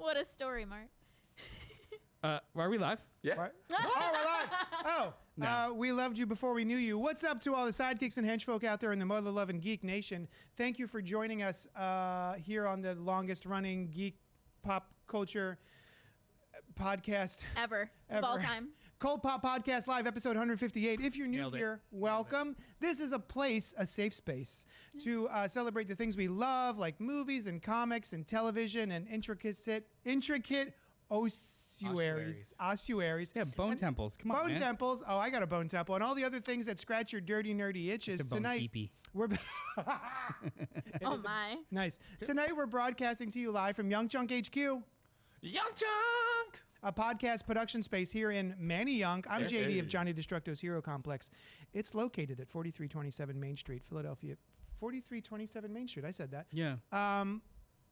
What a story, Mark. Are we live? Yeah. What? Oh, we're live. Oh, No. we loved you before we knew you. What's up to all the sidekicks and henchfolk out there in the Mother Loving Geek Nation? Thank you for joining us here on the longest running geek pop culture podcast Ever. Of all time. CultPOP Podcast Live, episode 158. If you're new Nailed it. here, welcome. This is a place, a safe space, to celebrate the things we love, like movies and comics and television and intricate ossuaries. Yeah, bone temples. Come on, Bone man. temples. Oh, I got a bone temple. And all the other things that scratch your dirty, nerdy itches. It's a bone Tonight, teepee. we're... Oh, my. Nice. Tonight, we're broadcasting to you live from Young Chunk HQ, Young Chunk! a podcast production space here in Manayunk. I'm JD of Johnny Destructo's Hero Complex. It's located at 4327 Main Street, Philadelphia. 4327 Main Street. I said that. Yeah.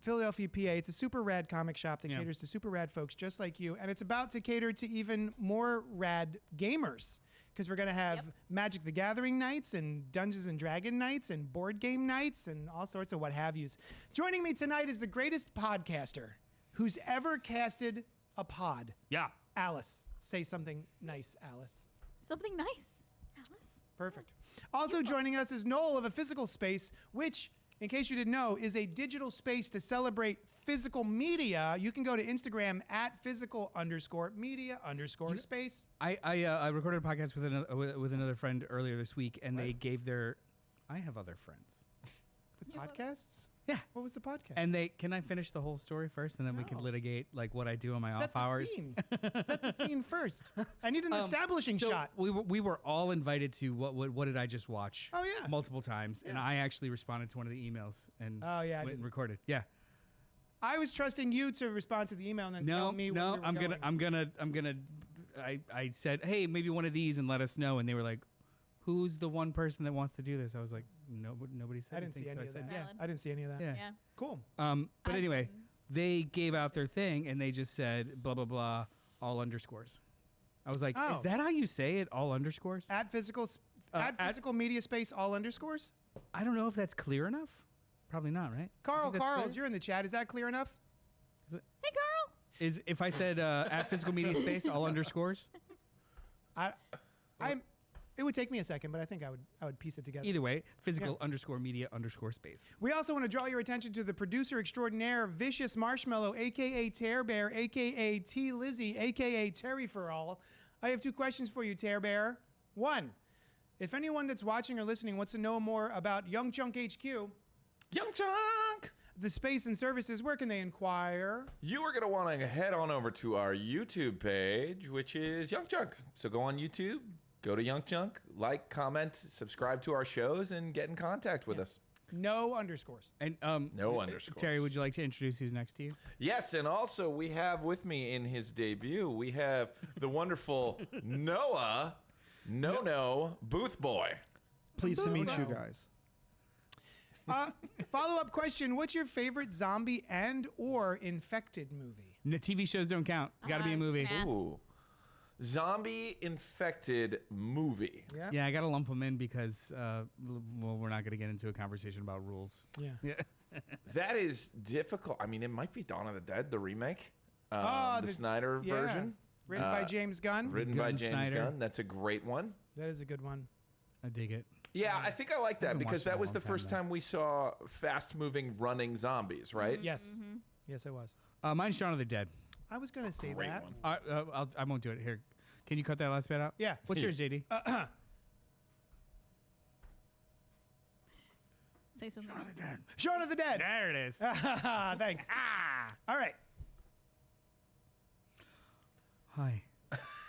Philadelphia, PA. It's a super rad comic shop that Yeah. caters to super rad folks just like you. And it's about to cater to even more rad gamers because we're going to have Yep. Magic the Gathering nights and Dungeons and Dragon nights and board game nights and all sorts of what have yous. Joining me tonight is the greatest podcaster who's ever casted a pod. Yeah. Alice. Say something nice, Alice. Something nice, Alice. Perfect. Also joining us is Noel of A Physical Space, which, in case you didn't know, is a digital space to celebrate physical media. You can go to Instagram at physical_media_space. I recorded a podcast with another friend earlier this week, and they gave their. I have other friends. With Yeah. podcasts? Yeah. What was the podcast? And they can I finish the whole story first, and then we can No. litigate like what I do on my Set off the hours. scene. Set the scene first. I need an establishing So shot. we were all invited to what did I just watch? Oh, yeah. multiple times, and Yeah. I actually responded to one of the emails and Oh, yeah, I went and didn't. recorded. Yeah. I was trusting you to respond to the email and then tell me where we were going. I'm gonna. I said, hey, maybe one of these, and let us know. And they were like, who's the one person that wants to do this? I was like, no, nobody said I didn't see anything. any So of I that. said, Valid. I didn't see any of that. yeah. Yeah. Cool. But I anyway, can- they gave out their thing, and they just said blah blah blah, all underscores. I was like, Oh. is that how you say it? All underscores? At physical media space, all underscores? I don't know if that's clear enough. Probably not, right? Carl, You think that's Carls, clear? you're in the chat. Is that clear enough? Hey, Carl. Is if I said at physical media space, all underscores? It would take me a second, but I think I would piece it together. Either way, physical Yeah. _media_ space. We also want to draw your attention to the producer extraordinaire, Vicious Marshmallow, a.k.a. Tear Bear, a.k.a. T. Lizzie, a.k.a. Terry for all. I have two questions for you, Tear Bear. One, if anyone that's watching or listening wants to know more about Young Chunk HQ, Young Chunk! the space and services, where can they inquire? You are going to want to head on over to our YouTube page, which is Young Chunk. So go on YouTube, go to Young Chunk, like, comment, subscribe to our shows, and get in contact with us. No underscores. And No underscores. Terry, would you like to introduce who's next to you? Yes, and also we have with me in his debut, we have the wonderful Noah, No Booth Boy. Pleased to meet you guys. Follow-up question, what's your favorite zombie and or infected movie? No, TV shows don't count. It's got to be a movie. Ask. Ooh. Zombie infected movie. Yeah? Yeah, I got to lump them in because, well, we're not going to get into a conversation about rules. Yeah. Yeah. That is difficult. I mean, it might be Dawn of the Dead, the remake, Oh, the Snyder yeah. version. Written by James Gunn. Written by Gunn James Snyder. Gunn. That's a great one. That is a good one. I dig it. Yeah, I think I like that been because watching it that a was long the time first now. time we saw fast-moving, running zombies, right? Yes. Yes, it was. Mine's Shaun of the Dead. I was going to say Great that. one. I won't do it. Here. Can you cut that last bit out? Yeah. What's yours, JD? Say something else. Shaun of the Dead. There it is. Thanks. All right. Hi.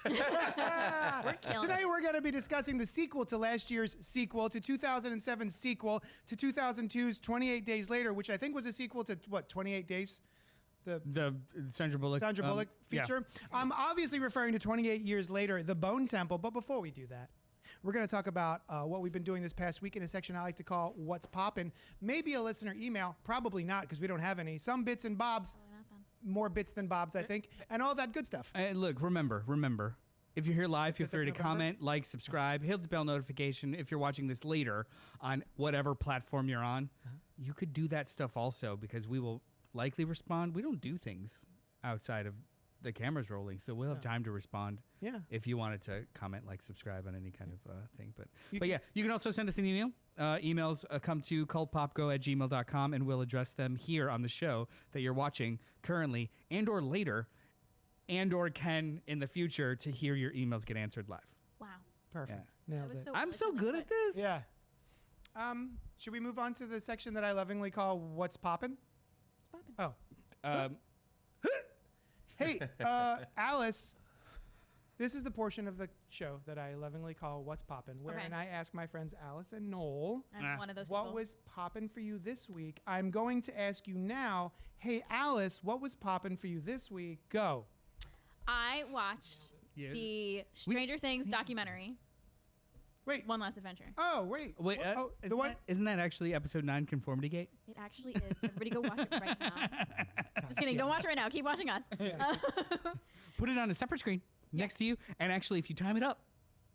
We're killing Today it. we're going to be discussing the sequel to last year's sequel, to 2007's sequel, to 2002's 28 Days Later, which I think was a sequel to, what, 28 Days? The Sandra Bullock. Sandra Bullock yeah. feature. I'm obviously referring to 28 Years Later, The Bone Temple, but before we do that, we're going to talk about what we've been doing this past week in a section I like to call What's Poppin'. Maybe a listener email, probably not because we don't have any. Some bits and bobs, Probably not then. more bits than bobs, I think, and all that good stuff. And look, remember, if you're here live, feel free to November? comment, like, subscribe, hit the bell notification. If you're watching this later on whatever platform you're on, you could do that stuff also because we will likely respond. We don't do things outside of the cameras rolling, so we'll have Yeah. time to respond Yeah. if you wanted to comment, like, subscribe on any kind of thing. But You yeah, you can also send us an email. Emails come to cultpopgo@gmail.com, and we'll address them here on the show that you're watching currently and or later and or can in the future to hear your emails get answered live. Wow. Perfect. That Nailed was it. so I'm so eloquently good at put. this. Yeah. Should we move on to the section that I lovingly call "What's Poppin'"? It's poppin'. Oh, hey, Alice. This is the portion of the show that I lovingly call "What's Poppin'," wherein I ask my friends Alice and Noel, I'm one of those what people. was poppin' for you this week. I'm going to ask you now. Hey, Alice, what was poppin' for you this week? Go. I watched Yeah. the Stranger Things documentary, Wait. One Last Adventure. Oh, wait. Wait, Oh, the one. isn't that actually episode 9, Conformity Gate? It actually is. Everybody go watch it right now. Just kidding. Don't watch it right now. Keep watching us. Put it on a separate screen next to you, and actually, if you time it up,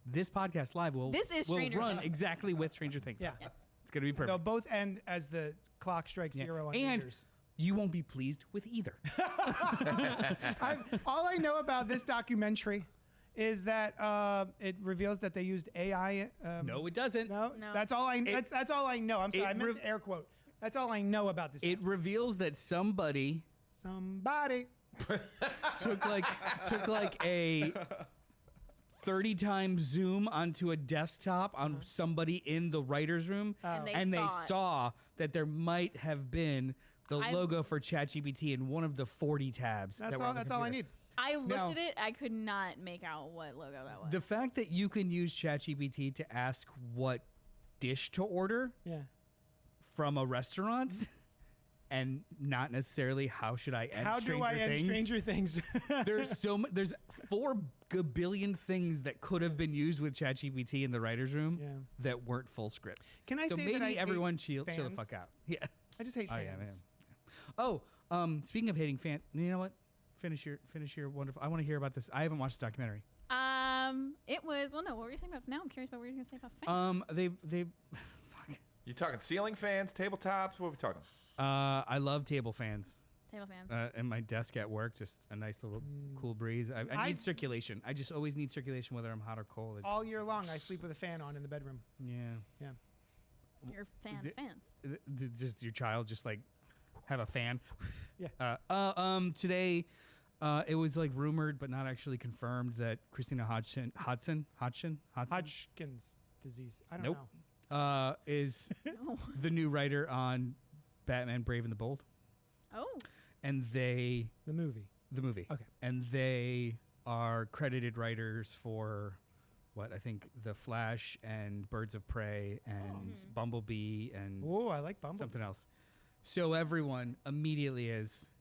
this podcast live will This is will Stranger run Things. exactly with Stranger Things. Yeah. Yes. It's gonna be perfect. They'll both end as the clock strikes Yeah. 0 on And meters. you won't be pleased with either. All I know about this documentary is that it reveals that they used AI. No, it doesn't. No, No. that's all I. That's all I know. I'm sorry, it I meant rev- to air quote. That's all I know about this. It reveals that somebody Somebody. took like a 30 times zoom onto a desktop on somebody in the writer's room, And they they thought- saw that there might have been the I- logo for ChatGPT in one of the 40 tabs. That's that were all. on the That's all I computer. need. I looked Now- at it. I could not make out what logo that was. The fact that you can use ChatGPT to ask what dish to order Yeah. from a restaurant and not necessarily how should I end How Stranger do I end Things. Stranger Things? There's 4 billion things that could have been used with ChatGPT in the writer's room Yeah. that weren't full scripts. Can I So say maybe that I hate everyone chill the fans? fuck out. Yeah. I just hate Oh fans. yeah, man. Speaking of hating fans, you know what? Finish your wonderful. I want to hear about this. I haven't watched the documentary. It was no. What were you saying about? Now I'm curious about what you were gonna say about fans. They You talking ceiling fans, tabletops? What are we talking? I love table fans. Table fans. And my desk at work, just a nice little cool breeze. I I- need circulation. I just always need circulation, whether I'm hot or cold. All year long, I sleep with a fan on in the bedroom. Yeah. Your fans. Just your child, just like have a fan. Yeah. Today, it was like rumored but not actually confirmed that Christina Hodgson Hodgkin's disease. I don't Nope. know. Is No. the new writer on Batman: Brave and the Bold, Oh. and The movie. the movie. Okay. And they are credited writers for what I think The Flash and Birds of Prey and Bumblebee and Oh, I like Bumblebee. something else. So everyone immediately is,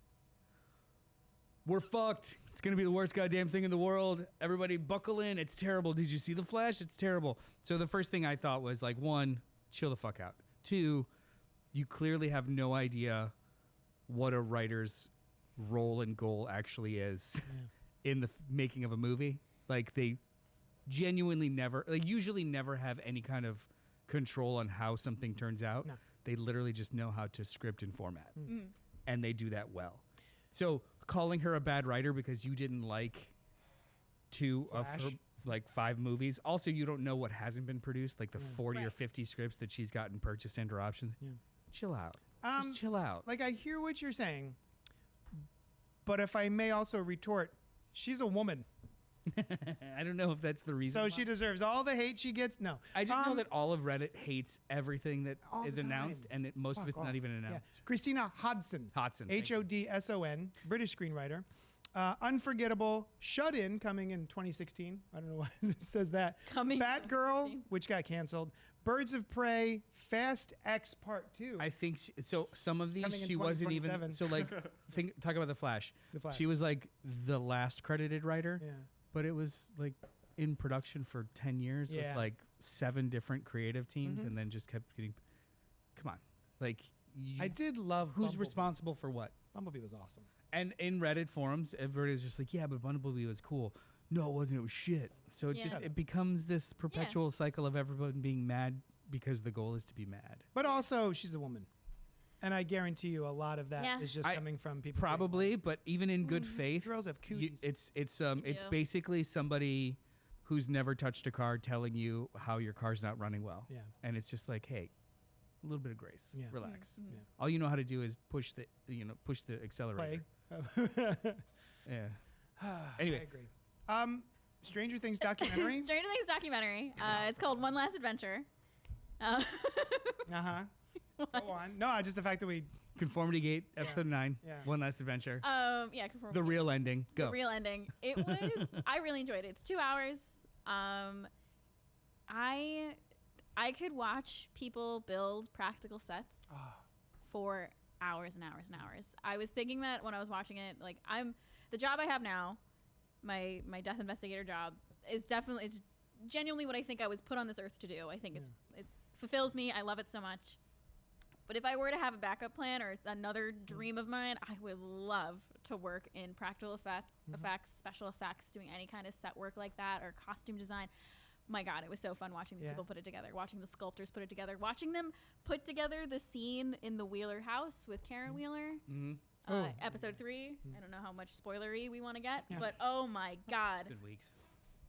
we're fucked. It's going to be the worst goddamn thing in the world. Everybody buckle in. It's terrible. Did you see The Flash? It's terrible. So the first thing I thought was like, 1, chill the fuck out. 2, you clearly have no idea what a writer's role and goal actually is in the making of a movie. Like they genuinely never, like usually never have any kind of control on how something turns out. No. They literally just know how to script and format. Mm. And they do that well. So calling her a bad writer because you didn't like 2 of her Flash. like 5 movies. Also, you don't know what hasn't been produced, like the 40 or Right. 50 scripts that she's gotten purchased under option. Yeah. Chill out. Um, Just chill out. Like I hear what you're saying, but if I may also retort, she's a woman, I don't know if that's the reason. so why. she deserves all the hate she gets. No, I just know that all of Reddit hates everything that all is the announced, time. and most of Fuck it's off. not even Yeah. announced. Christina Hodson. Hodson. thank you. Hodson, British screenwriter. Unforgettable, Shut In, coming in 2016. I don't know why it says that. Coming in Batgirl, 2016. which got canceled. Birds of Prey, Fast X Part 2. I think so. Some of these Coming in she wasn't even. 2027. So like, talk about the Flash. The Flash. She was like the last credited writer, Yeah. but it was like in production for 10 years Yeah. with like 7 different creative teams, Mhm. and then just kept getting. Come on, like I did love who's Bumblebee. responsible for what? Bumblebee was awesome. And in Reddit forums, everybody was just like, "Yeah, but Bumblebee was cool." No, it wasn't. It was shit. So it's Yeah. just it becomes this perpetual cycle of everyone being mad because the goal is to be mad. But also, she's a woman. And I guarantee you, a lot of that is Yeah. just coming from people. Probably, but even in good faith, Girls have cooties. it's do. basically somebody who's never touched a car telling you how your car's not running well. Yeah. And it's just like, hey, a little bit of grace. Yeah. Relax. Mhm. Yeah. All you know how to do is push the accelerator. Play. Yeah. I Anyway. agree. Stranger Things documentary. Stranger Things documentary. It's called One Last Adventure. Uh-huh. Go on. No, just the fact that we. Conformity Gate, episode 9. Yeah. One Last Adventure. Yeah, The real ending. Go. The real ending. It was. I really enjoyed it. It's 2 hours. I could watch people build practical sets for hours and hours and hours. I was thinking that when I was watching it, like the job I have now, my death investigator job, it's genuinely what I think I was put on this earth to do. I think it's fulfills me. I love it so much. But if I were to have a backup plan or another dream of mine, I would love to work in practical effects, special effects, doing any kind of set work like that, or costume design. My God, it was so fun watching these people put it together, watching the sculptors put it together, watching them put together the scene in the Wheeler house with Karen Wheeler. Mm-hmm. Episode 3. I don't know how much spoilery we want to get, but oh my God. Good weeks.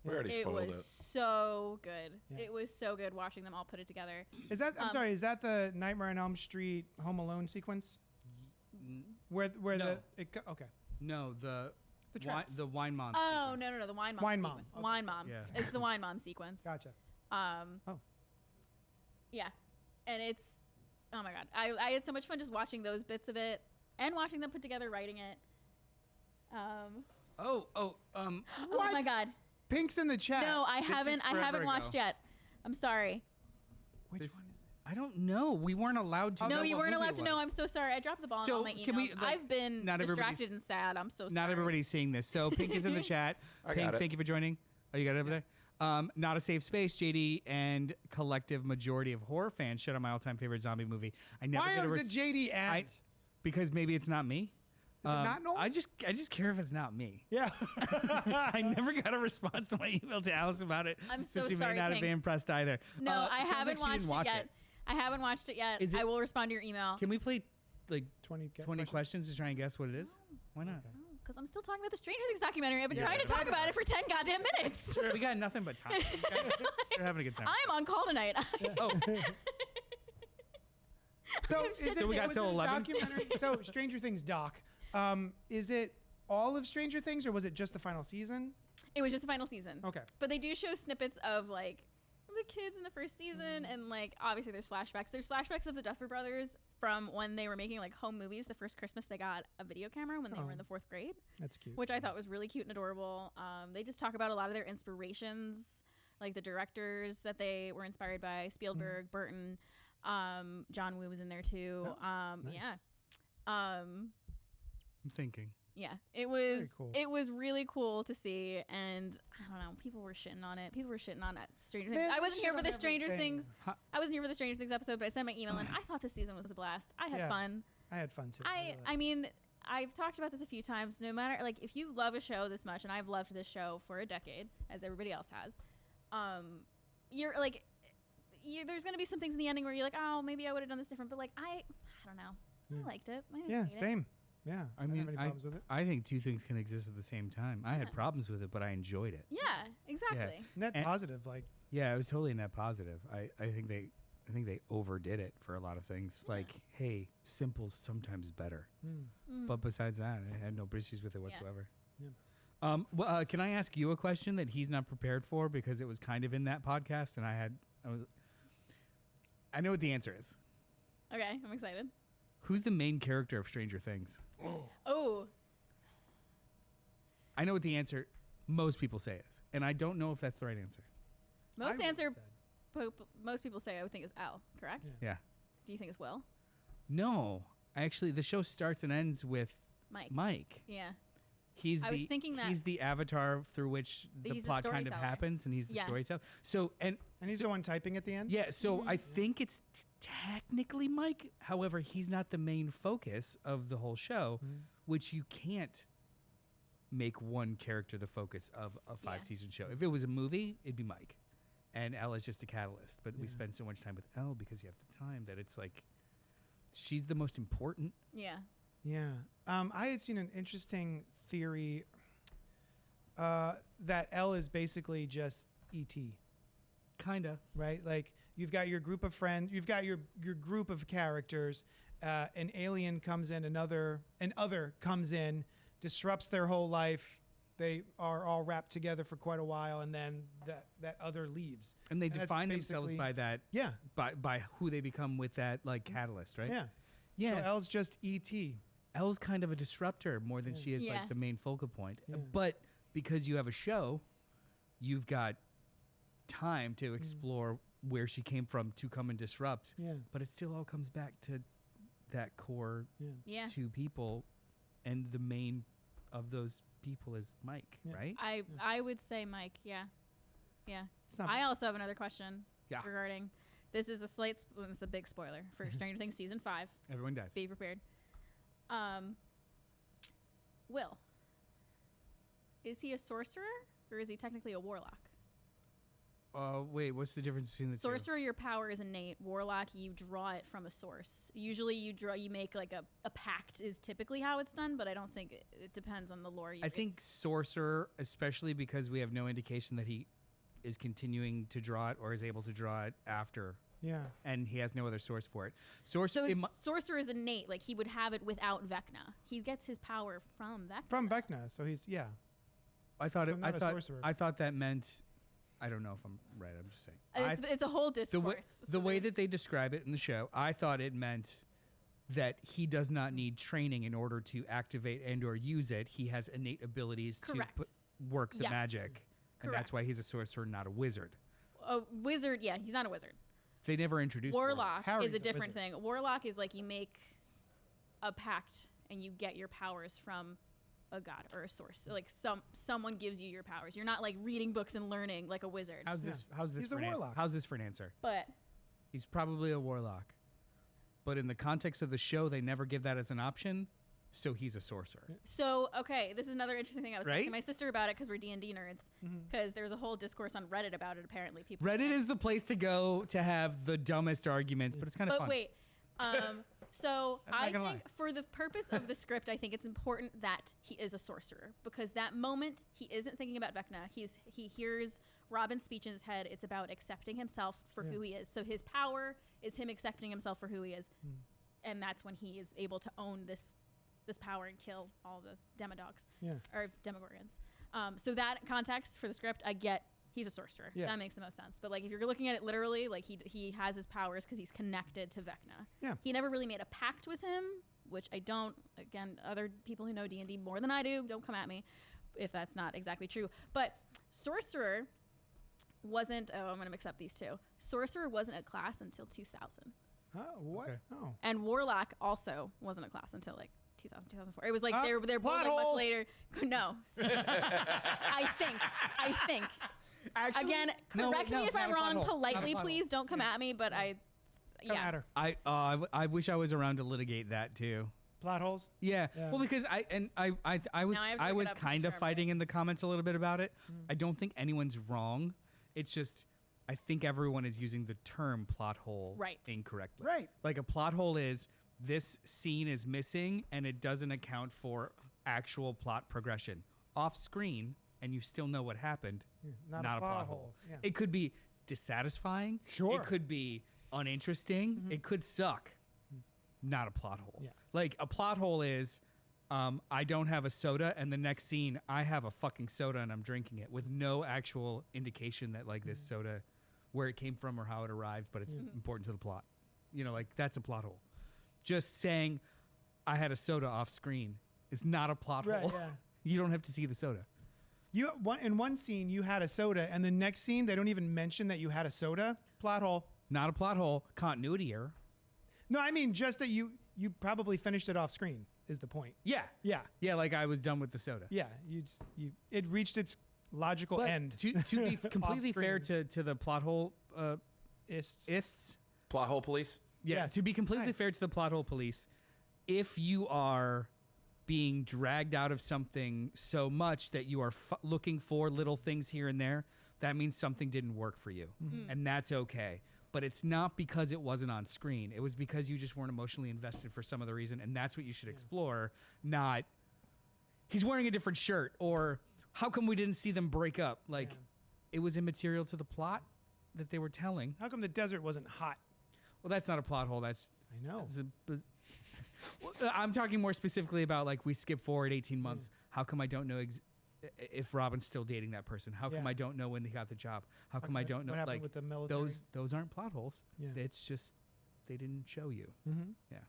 We already It spoiled was it. so good. Yeah. It was so good watching them all put it together. Is that? I'm sorry. Is that the Nightmare on Elm Street Home Alone sequence? Where No. okay. No, the traps. the wine mom. Oh, sequence. no, the Wine Mom. Wine Mom. sequence. Okay. Wine Mom. Yeah. It's the Wine Mom sequence. Gotcha. Yeah. And it's, oh my God. I had so much fun just watching those bits of it and watching them put together, writing it. Oh, Oh my What? God. Pink's in the chat. No, I This haven't. is I forever haven't watched ago. yet. I'm sorry. Which This- one is it? I don't know. We weren't allowed to. Oh, know No, you what weren't movie allowed it to know. was. I'm so sorry. I dropped the ball on So all my emails. can we, like, I've been not everybody's- distracted and sad. I'm so sorry. Not everybody's seeing this. So Pink is in the chat. I Pink, got it. thank you for joining. Oh, you got it over there? Not a Safe Space, JD, and collective majority of horror fans shit on my all-time favorite zombie movie. I never Why get a is it JD and? because maybe it's not me. Is it not Noel? I just care if it's not me. Yeah. I never got a response to my email to Alice about it. I'm so she sorry, may not have Pink. been impressed either. No, I it sounds haven't like she didn't watched watch it yet. I haven't watched it yet. Is it- I will respond to your email. Can we play like 20 questions to try and guess what it is? Why not? Because I'm still talking about the Stranger Things documentary. I've been Yeah, trying to right. talk about it for 10 goddamn minutes. We got nothing but time. We're having a good time. I'm on call tonight. Oh, So Shit, is it, we got was till it a 11? documentary? So Stranger Things doc. Is it all of Stranger Things or was it just the final season? It was just the final season. Okay. But they do show snippets of like the kids in the first season, and like obviously there's flashbacks. There's flashbacks of the Duffer Brothers from when they were making like home movies. The first Christmas they got a video camera when they were in the 4th grade, That's cute. which I thought was really cute and adorable. They just talk about a lot of their inspirations, like the directors that they were inspired by: Spielberg, Burton, John Woo was in there too. nice. Yeah. I'm thinking. Yeah, it was cool. it was really cool to see, and I don't know, people were shitting on it. People were shitting on it. Stranger Things. Man, I they wasn't here shit for the on Stranger everything. Things. I wasn't here for the Stranger Things episode, but I sent my email and I thought this season was a blast. I had Yeah. fun. I had fun too. I mean, I've talked about this a few times. No matter like if you love a show this much, and I've loved this show for a decade, as everybody else has, you're like, there's gonna be some things in the ending where you're like, oh, maybe I would have done this different. But like, I don't know. I liked it. I didn't yeah, hate it. same. Yeah. I don't mean, have any problems with it. I think two things can exist at the same time. I had Yeah. problems with it, but I enjoyed it. Yeah, exactly. Net and- positive, like Yeah, it was totally net positive. I think they overdid it for a lot of things. Like, hey, simple's sometimes better. Mm. But besides that, I had no issues with it whatsoever. Yeah. Can I ask you a question that he's not prepared for because it was kind of in that podcast, and I know what the answer is. Okay, I'm excited. Who's the main character of Stranger Things? Oh, I know what the answer most people say is, and I don't know if that's the right answer. most I would've answer said. most people say I would think is L, correct? Yeah. Yeah. Do you think it's Will? No, actually, the show starts and ends with Mike. Mike. Yeah. He's I was thinking that- he's the avatar through which the He's the plot kind of storyteller. happens, and he's the Yeah. storyteller. So and And he's the one typing at the end? yeah, so Mm-hmm. I think it's technically Mike. However, he's not the main focus of the whole show, Mm-hmm. which you can't make one character the focus of a Yeah. 5-season show. If it was a movie, it'd be Mike, and Elle is just a catalyst. But we Yeah. spend so much time with Elle because you have the time that it's like she's the most important. Yeah. Yeah. I had seen an interesting theory that L is basically just E.T. Kinda. Right? Like you've got your group of friends, you've got your group of characters. An alien comes in, an other comes in, disrupts their whole life. They are all wrapped together for quite a while, and then that other leaves. And they And that's define themselves basically- by that. Yeah. By who they become with that like catalyst, right? Yeah. Yeah. So L's just E.T. Elle's kind of a disruptor more than she is Yeah. like the main focal point. Yeah. But because you have a show, you've got time to explore where she came from to come and disrupt. Yeah. But it still all comes back to that core Yeah. two people, and the main of those people is Mike, Yeah. right? I would say Mike. Yeah. Yeah. It's not I also have another question Yeah. regarding this is a slight this is a big spoiler for Stranger Things season 5. Everyone does. Be prepared. Will, is he a sorcerer or is he technically a warlock? Wait, what's the difference between the two? Sorcerer, your power is innate. Warlock, you draw it from a source. Usually you make like a pact is typically how it's done, but I don't think it depends on the lore. I think sorcerer, especially because we have no indication that he is continuing to draw it or is able to draw it after, Yeah. and he has no other source for it. so sorcerer is innate. Like he would have it without Vecna. He gets his power from Vecna. From Vecna, so he's I thought So not a sorcerer. I thought that meant. I don't know if I'm right. I'm just saying. It's a whole discourse. The way that they describe it in the show, I thought it meant that he does not need training in order to activate and or use it. He has innate abilities Correct. to work the Yes. magic, and that's why he's a sorcerer, not a wizard. A wizard, yeah, he's not a wizard. They never introduced Warlock Harry's is a a different wizard. thing. Warlock is like you make a pact and you get your powers from a god or a source. So like someone gives you your powers. You're not like reading books and learning like a wizard. How's this? How's this He's for a an answer? warlock. How's this for an answer? But He's probably a warlock, but in the context of the show, they never give that as an option. So he's a sorcerer. so okay, this is another interesting thing. I was Right? talking to my sister about it because we're D&D nerds. Because there's a whole discourse on Reddit about it. Apparently, people. Reddit is the place to go to have the dumbest arguments, but it's kind of But fun. wait. So I'm not I gonna think lie. for the purpose of the script, I think it's important that he is a sorcerer because that moment he isn't thinking about Vecna. He hears Robin's speech in his head. It's about accepting himself for who he is. So his power is him accepting himself for who he is, and that's when he is able to own this power and kill all the demodogs or demogorgons. So that context for the script, I get. He's a sorcerer. Yeah. That makes the most sense. But like if you're looking at it literally, like he has his powers because he's connected to Vecna. Yeah. He never really made a pact with him, which I don't. Again, other people who know D&D more than I do, don't come at me if that's not exactly true. But sorcerer wasn't. Oh, I'm gonna mix up these two. Sorcerer wasn't a class until 2000, Oh, what? Okay. Oh. and warlock also wasn't a class until like 2000, 2004. It was like Ah, they're both plot like much hole. later. No, I think. Actually, Again, no, correct no, me if not I'm a plot wrong hole. Not a politely, plot hole. please. Don't come at me, but Come yeah. at her. I wish I was around to litigate that too. Plot holes. Yeah. Yeah. Well, because I was Now I have to I look was it up to kind make of sure I'm fighting right. in the comments a little bit about it. I don't think anyone's wrong. It's just I think everyone is using the term plot hole Right. incorrectly. Right. Like a plot hole is this scene is missing and it doesn't account for actual plot progression off screen, and you still know what happened. Not a plot hole. Yeah. It could be dissatisfying. Sure. It could be uninteresting. It could suck. Not a plot hole. Yeah. Like a plot hole is I don't have a soda, and the next scene I have a fucking soda and I'm drinking it with no actual indication that like this soda, where it came from or how it arrived, but it's important to the plot. You know, like that's a plot hole. Just saying I had a soda off screen is not a plot Right. hole. Yeah. You don't have to see the soda. In one scene you had a soda, and the next scene they don't even mention that you had a soda. Plot hole. Not a plot hole. Continuity error. No, I mean just that you probably finished it off screen is the point. Yeah. Yeah. Yeah, like I was done with the soda. Yeah. It reached its logical But end. to be completely fair Off-screen. to the plot hole Ists. Plot hole police. yeah, Yes. to be completely Nice. fair to the plot hole police, if you are being dragged out of something so much that you are looking for little things here and there, that means something didn't work for you, and that's okay. but it's not because it wasn't on screen. It was because you just weren't emotionally invested for some other reason, and that's what you should explore, not he's wearing a different shirt, or how come we didn't see them break up? Like, it was immaterial to the plot that they were telling. How come the desert wasn't hot? Well, that's not a plot hole. That's I know. Well, I'm talking more specifically about, like, we skip forward 18 months. How come I don't know if Robin's still dating that person? How come I don't know when they got the job? How come I don't know? What happened Like, with the military? those aren't plot holes. Yeah. It's just they didn't show you. Mm-hmm. Yeah.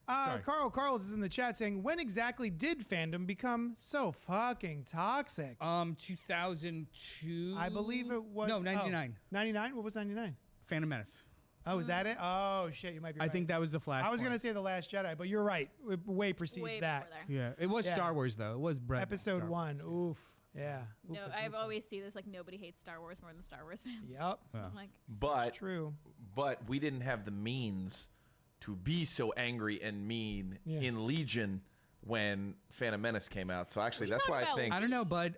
Sorry. Carl's is in the chat saying, when exactly did fandom become so fucking toxic? 2002. I believe it was. No, 99. 99? What was 99? Phantom Menace. Oh, is that it? Oh, shit, you might be right. I think that was the Flash. I was going to say The Last Jedi, but you're right. It way precedes Way that. before there. Yeah, it was Yeah. Star Wars, though. It was Episode Star 1. Wars, Oof. Yeah. No, Oof, I've oof. always see this like nobody hates Star Wars more than Star Wars fans. Yep. Yeah. I'm like, But It's true. but we didn't have the means to be so angry and mean Yeah. in Legion when Phantom Menace came out. So actually, We that's talk why I about think I don't know, bud.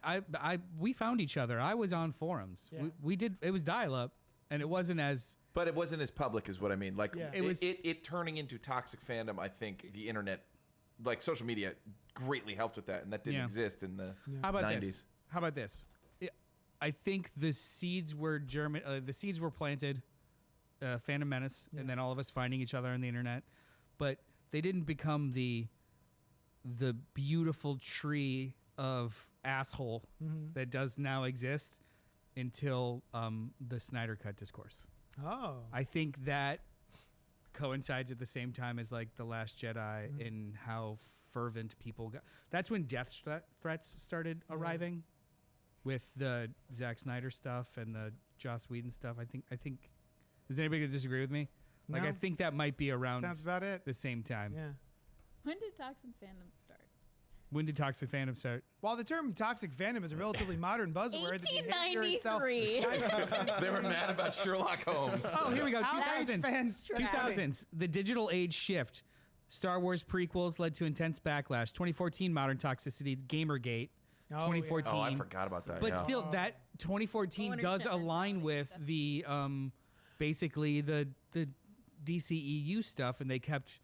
We found each other. I was on forums. Yeah. We did. It was dial-up, and it wasn't as. But it wasn't as public as what I mean. Like Yeah. it turning into toxic fandom. I think the internet, like social media, greatly helped with that, and that didn't Yeah. exist in the How about 90s. this? How about this? I think the seeds were the seeds were planted. Phantom Menace, and then all of us finding each other on the internet, but they didn't become the beautiful tree of asshole that does now exist until the Snyder Cut discourse. Oh. I think that coincides at the same time as, like, The Last Jedi in how fervent people got. That's when death threats started arriving with the Zack Snyder stuff and the Joss Whedon stuff. I think does anybody disagree with me? Like, No. I think that might be around Sounds about it. the same time. Yeah. when did toxic fandom start? When did Toxic Fandom start? While the term toxic fandom is a relatively modern buzzword, the behavior itself- 1893. They were mad about Sherlock Holmes. Oh, here we go. Outrage 2000s. fans 2000s. The digital age shift. Star Wars prequels led to intense backlash. 2014 modern toxicity. Gamergate. Oh, 2014. Oh, I forgot about that. But yeah. still, that 2014 Ownership does align mentality with stuff. the basically the DCEU stuff, and they kept.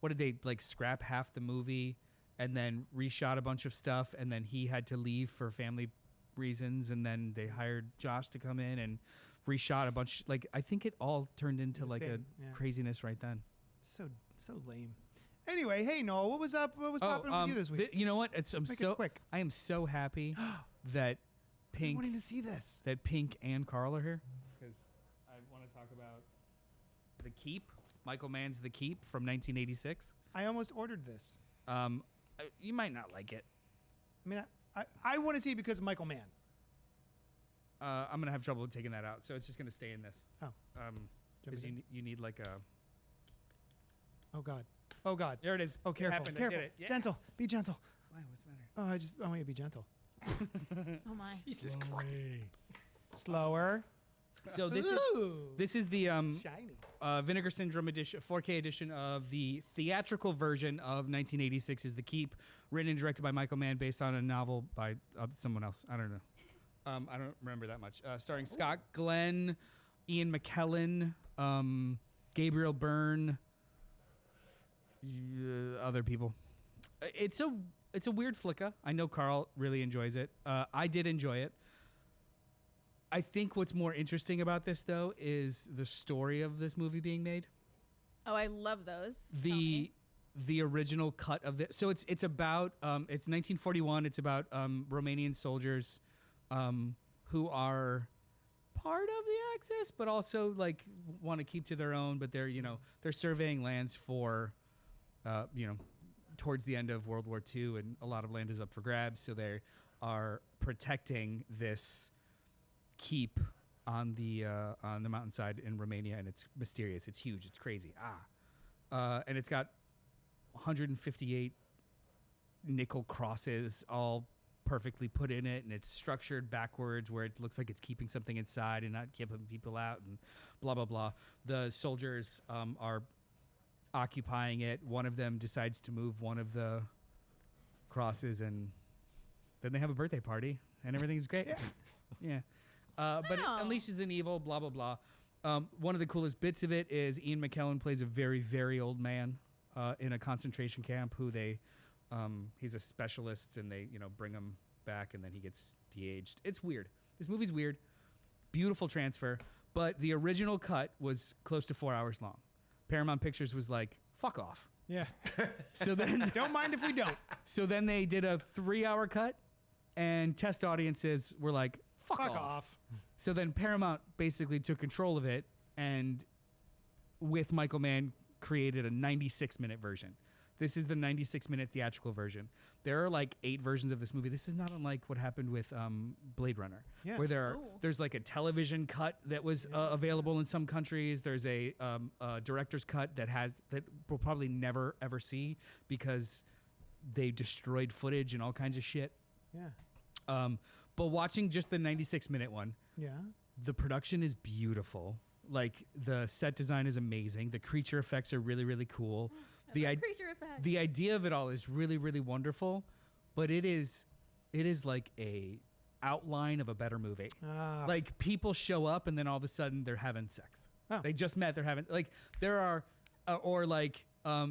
What did they, like, scrap half the movie and then reshot a bunch of stuff, and then he had to leave for family reasons, and then they hired Josh to come in and reshot a bunch. Like, I think it all turned into like a Insane, yeah. craziness right then. So lame. Anyway, hey Noel, what was up? What was popping with you this week? You know what? I'm make it so quick. I am so happy that I'm Pink wanting to see this. and Carl are here, because I want to talk about The Keep. Michael Mann's The Keep from 1986. I almost ordered this. You might not like it. I mean, I want to see it because of Michael Mann. I'm gonna have trouble taking that out, so it's just gonna stay in this. Oh. Because you need like a. Oh God. Oh God. There it is. Oh, It careful. happened. I Careful. did it. Yeah. Gentle. Be gentle. Why? What's the matter? I want you to be gentle. Oh my. Jesus Christ. Slower. So this is the Shiny. Vinegar Syndrome edition, 4K edition of the theatrical version of 1986 is The Keep, written and directed by Michael Mann, based on a novel by someone else. I don't know. I don't remember that much. Starring Scott Glenn, Ian McKellen, Gabriel Byrne, other people. It's a weird flicka. I know Carl really enjoys it. I did enjoy it. I think what's more interesting about this, though, is the story of this movie being made. Oh, I love those. Tell The me. the original cut of this. So it's about it's 1941. It's about Romanian soldiers who are part of the Axis, but also, like, want to keep to their own. But they're they're surveying lands for towards the end of World War II, and a lot of land is up for grabs. So they are protecting this keep on the mountainside in Romania, and it's mysterious. It's huge. It's crazy. And it's got 158 nickel crosses all perfectly put in it, and it's structured backwards where it looks like it's keeping something inside and not keeping people out, and blah blah blah. The soldiers are occupying it. One of them decides to move one of the crosses, and then they have a birthday party, and everything's great. Yeah. But it Oh. unleashes an evil, blah, blah, blah. One of the coolest bits of it is Ian McKellen plays a very, very old man in a concentration camp who he's a specialist and they, bring him back and then he gets de-aged. It's weird. This movie's weird. Beautiful transfer. But the original cut was close to 4 hours long. Paramount Pictures was like, fuck off. Yeah. So then Don't mind if we don't. So then they did a 3-hour cut and test audiences were like, fuck off. So then Paramount basically took control of it and with Michael Mann created a 96-minute version. This is the 96-minute theatrical version. There are like 8 versions of this movie. This is not unlike what happened with Blade Runner, where there's like a television cut that was available in some countries. There's a director's cut that we'll probably never ever see because they destroyed footage and all kinds of shit. Yeah. But watching just the 96-minute one, the production is beautiful. Like the set design is amazing. The creature effects are really, really cool. Creature effects. The idea of it all is really, really wonderful, but it is like a outline of a better movie. Like people show up and then all of a sudden they're having sex. Oh. They just met. They're having there are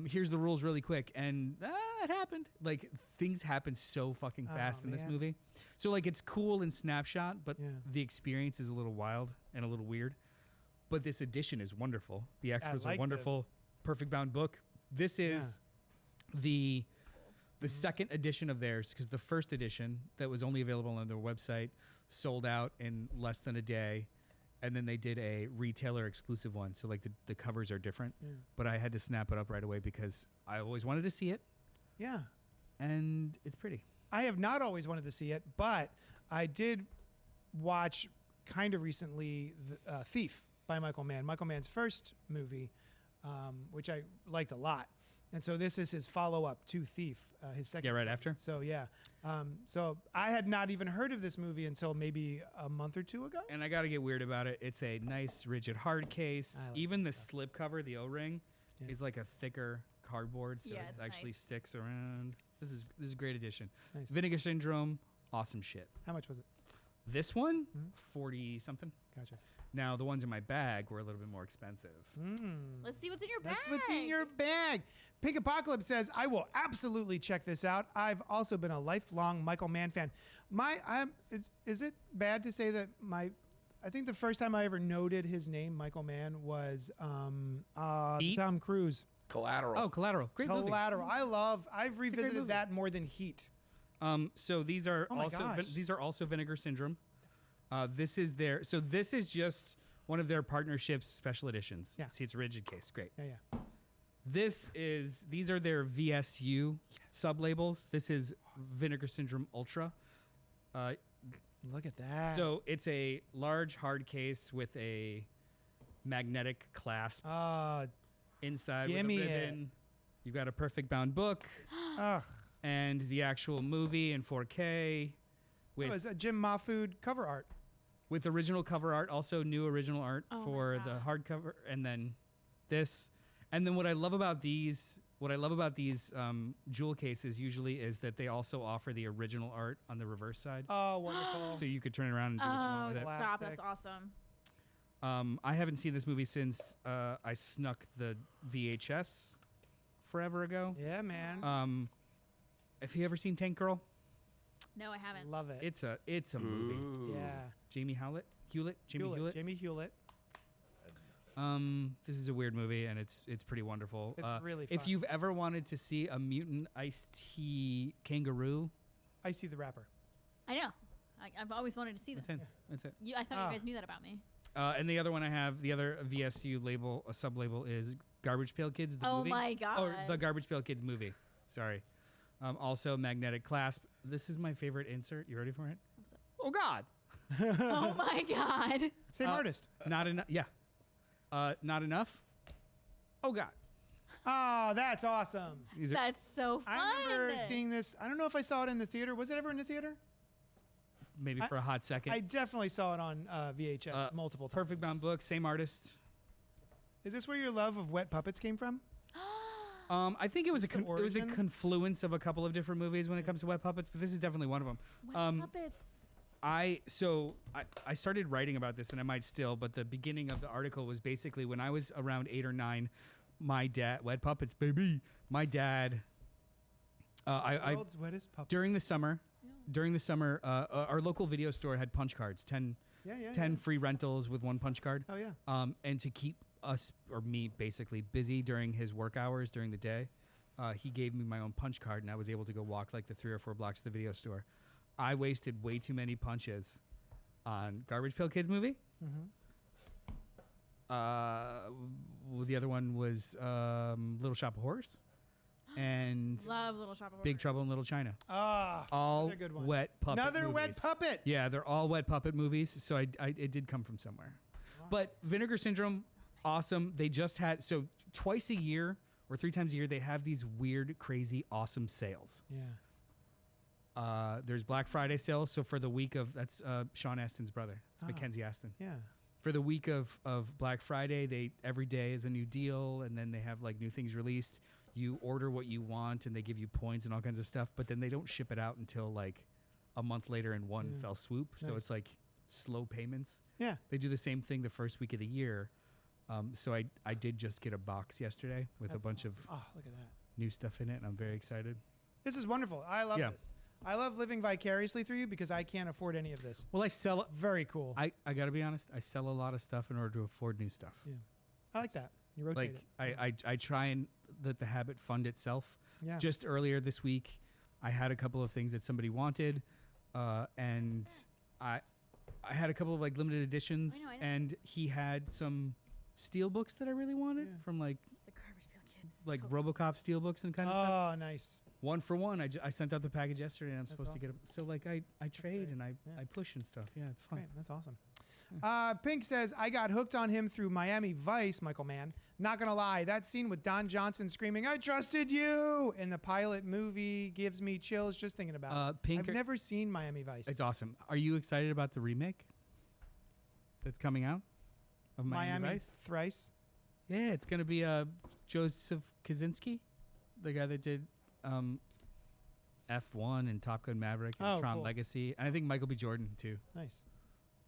here's the rules really quick and it happened. Like things happen so fucking fast in this movie. So like it's cool in snapshot, but the experience is a little wild and a little weird. But this edition is wonderful. The extras are wonderful. Perfect bound book. This is the second edition of theirs because the first edition that was only available on their website sold out in less than a day. And then they did a retailer exclusive one. So like the covers are different, but I had to snap it up right away because I always wanted to see it. Yeah. And it's pretty. I have not always wanted to see it, but I did watch kind of recently Thief by Michael Mann. Michael Mann's first movie, which I liked a lot. And so this is his follow-up to Thief, his second. Yeah, right movie. after. So yeah. So I had not even heard of this movie until maybe a month or two ago. And I got to get weird about it. It's a nice, rigid hard case. Like Even the slip cover, the O-ring, is like a thicker cardboard, so Yeah, it it's actually nice. sticks around. This is a great addition. Nice. Vinegar Syndrome, awesome shit. How much was it? This one, 40 something. Gotcha. Now the ones in my bag were a little bit more expensive. Let's see what's in your bag. That's what's in your bag. Pink Apocalypse says, I will absolutely check this out. I've also been a lifelong Michael Mann fan. Is it bad to say that I think the first time I ever noted his name, Michael Mann, was Heat? Tom Cruise. Collateral. Oh, Collateral, great movie. Collateral. I've revisited movie. that more than Heat. So these are Oh my also gosh. these are also Vinegar Syndrome. This is just one of their partnerships special editions. Yeah. See, it's a rigid case. Great. Yeah. These are their VSU sub-labels. This is Vinegar Syndrome Ultra. Look at that. So it's a large hard case with a magnetic clasp inside with a gimme it. ribbon. You've got a perfect bound book Ugh. and the actual movie in 4K with It was a Jim Mahfood cover art. with original cover art, also new original art Oh my for the God. hardcover, and then this. And then what I love about these jewel cases usually is that they also offer the original art on the reverse side. Oh, wonderful. So you could turn it around and do what you want Oh, with it. stop. Classic. That's awesome. I haven't seen this movie since I snuck the VHS forever ago. Yeah, man. Have you ever seen Tank Girl? No, I haven't. Love it. It's a movie. Ooh. Yeah. Jamie Hewlett. Jamie Hewlett. This is a weird movie and it's pretty wonderful. It's really If fun. you've ever wanted to see a mutant iced tea kangaroo, I see the rapper. I know. I've always wanted to see that's them. it. That's it. I thought Oh. you guys knew that about me. And the other one I have, the other VSU label, a sub label is Garbage Pail Kids. The Oh movie. my God. Or the Garbage Pail Kids movie. Sorry. Also magnetic clasp. This is my favorite insert. You ready for it? so- Oh God. Oh my God. Same artist. Not enough. Yeah. Not enough. Oh God. Oh, that's awesome. These are That's so fun. I remember seeing this. I don't know if I saw it in the theater. Was it ever in the theater? maybe for a hot second. I definitely saw it on VHS multiple times. Perfect bound book, same artist. Is this where your love of wet puppets came from? I think it was Is this the it was a origin? confluence of a couple of different movies when it comes to wet puppets, but this is definitely one of them. Wet puppets. I started writing about this, and I might still, but the beginning of the article was basically when I was around 8 or 9. My dad, wet puppets, baby. My dad. World's wettest puppet. During the summer, our local video store had punch cards. 10 free rentals with 1 punch card. Oh yeah. And to keep us or me basically busy during his work hours during the day, he gave me my own punch card, and I was able to go walk like the 3 or 4 blocks to the video store. I wasted way too many punches on Garbage Pail Kids movie. Mm-hmm. Well, the other one was Little Shop of Horrors, and Love Little Shop of Horrors. Big Trouble in Little China. All another good one. wet puppet. Another movies. wet puppet. Yeah, they're all wet puppet movies. So it did come from somewhere. Wow. But Vinegar Syndrome, awesome. They just had twice a year or 3 times a year they have these weird, crazy, awesome sales. Yeah. There's Black Friday sale. So for the week of that's Sean Astin's brother. It's Mackenzie Astin. Yeah. For the week of Black Friday, every day is a new deal, and then they have like new things released. You order what you want, and they give you points and all kinds of stuff. But then they don't ship it out until like a month later in one fell swoop. So Nice. it's like slow payments. Yeah. They do the same thing the first week of the year. So I did just get a box yesterday with That's a bunch awesome. Oh, look at that. of new stuff in it, and I'm very excited. This is wonderful. I love this. I love living vicariously through you because I can't afford any of this. Well, I sell. Very cool. I got to be honest. I sell a lot of stuff in order to afford new stuff. Yeah. I like that. You rotate Like it. I try and let the habit fund itself. Yeah. Just earlier this week, I had a couple of things that somebody wanted, and I had a couple of like limited editions, I know. and he had some steel books that I really wanted from like The Garbage Pail Kids. like So RoboCop steel books and kind of stuff. Oh, nice. 1 for 1. I sent out the package yesterday, and I'm supposed to get them. So like I trade great. and I Yeah. push and stuff. Yeah, it's fun. Great. That's awesome. Pink says, I got hooked on him through Miami Vice, Michael Mann. Not going to lie, that scene with Don Johnson screaming, I trusted you, in the pilot movie gives me chills just thinking about it. Pink, I've never seen Miami Vice. it's awesome. Are you excited about the remake that's coming out of Miami Vice? Thrice. Yeah, it's going to be Joseph Kaczynski, the guy that did F1 and Top Gun Maverick and Tron cool. Legacy. And I think Michael B. Jordan, too. Nice.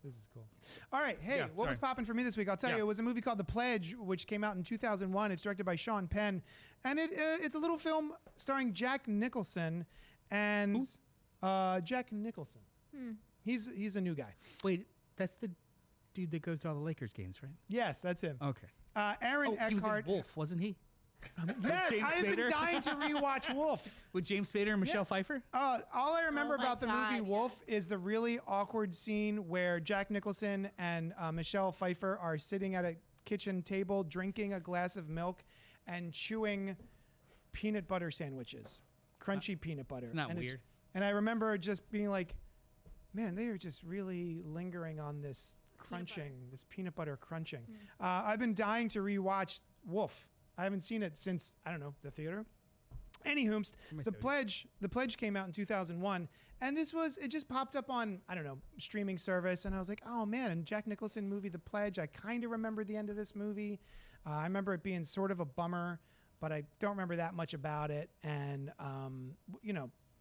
This is cool. All right. Hey, Yeah, what was sorry. popping for me this week? I'll tell you, it was a movie called The Pledge, which came out in 2001. It's directed by Sean Penn. And it's a little film starring Jack Nicholson and Jack Nicholson. He's a new guy. Wait, that's the dude that goes to all the Lakers games, right? Yes, that's him. Okay. Aaron He was in Eckhart. Wolf, wasn't he? Yes, James I have been Spader. dying to rewatch Wolf. With James Spader and Michelle Pfeiffer? All I remember Oh my about the movie God, Wolf is the really awkward scene where Jack Nicholson and Michelle Pfeiffer are sitting at a kitchen table drinking a glass of milk and chewing peanut butter sandwiches, crunchy peanut butter. It's not and weird. And I remember just being like, man, they are just really lingering on this crunching, this peanut butter crunching. I've been dying to rewatch Wolf. I haven't seen it since, I don't know, the theater. Anywho, The Pledge came out in 2001, and it just popped up on, I don't know, streaming service, and I was like, oh man, and Jack Nicholson movie The Pledge, I kind of remember the end of this movie. I remember it being sort of a bummer, but I don't remember that much about it, and,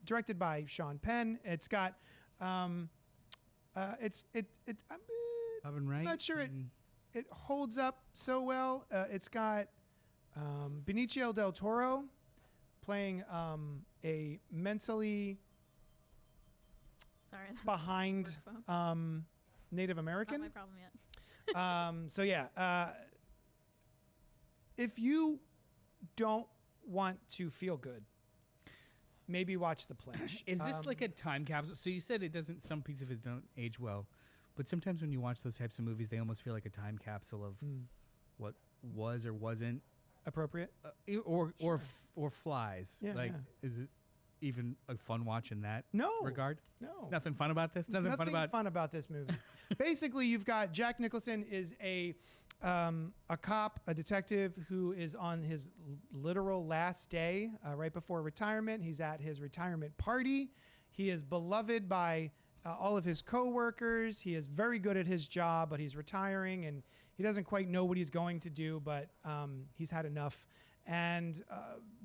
directed by Sean Penn. It's got, I'm not sure it holds up so well. It's got Benicio del Toro playing a mentally Sorry. that's behind work phone. Native Not American. my problem yet. So yeah, if you don't want to feel good, maybe watch The Pledge. Is this like a time capsule? So you said it doesn't. Some pieces of it don't age well, but sometimes when you watch those types of movies, they almost feel like a time capsule of what was or wasn't appropriate? or flies. Yeah, like, yeah. is it even a fun watch in that No. regard? No. Nothing fun about this. There's Nothing fun about. this movie. Basically, you've got Jack Nicholson is a cop, a detective who is on his literal last day right before retirement. He's at his retirement party. He is beloved by all of his coworkers. He is very good at his job, but he's retiring and he doesn't quite know what he's going to do, but he's had enough. And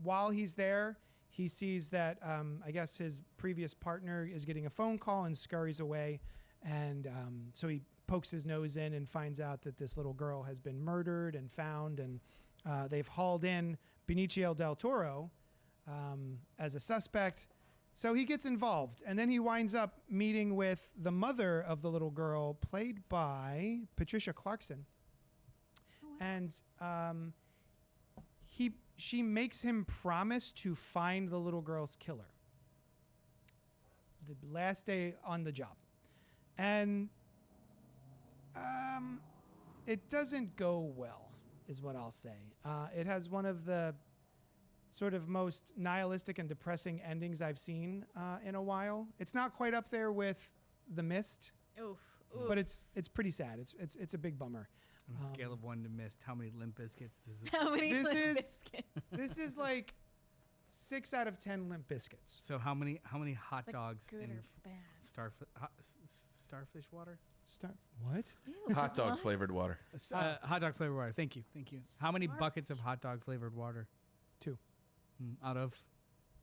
while he's there, he sees that I guess his previous partner is getting a phone call and scurries away. And so he pokes his nose in and finds out that this little girl has been murdered and found. And they've hauled in Benicio del Toro as a suspect. So he gets involved. And then he winds up meeting with the mother of the little girl, played by Patricia Clarkson. Oh, wow. And she makes him promise to find the little girl's killer the last day on the job. And it doesn't go well, is what I'll say. It has one of the sort of most nihilistic and depressing endings I've seen in a while. It's not quite up there with The Mist, Oof. but it's pretty sad. It's a big bummer. On a scale of 1 to Mist, how many Limp Bizkits does it? How many This Limp is- Biscuits? This is like 6 out of 10 Limp Biscuits. So how many hot Like dogs good in or bad? starfish water? What? Ew, Hot dog what? flavored water. Hot dog flavored water. Thank you. How many Starfish. buckets of hot dog flavored water? 2, Out of?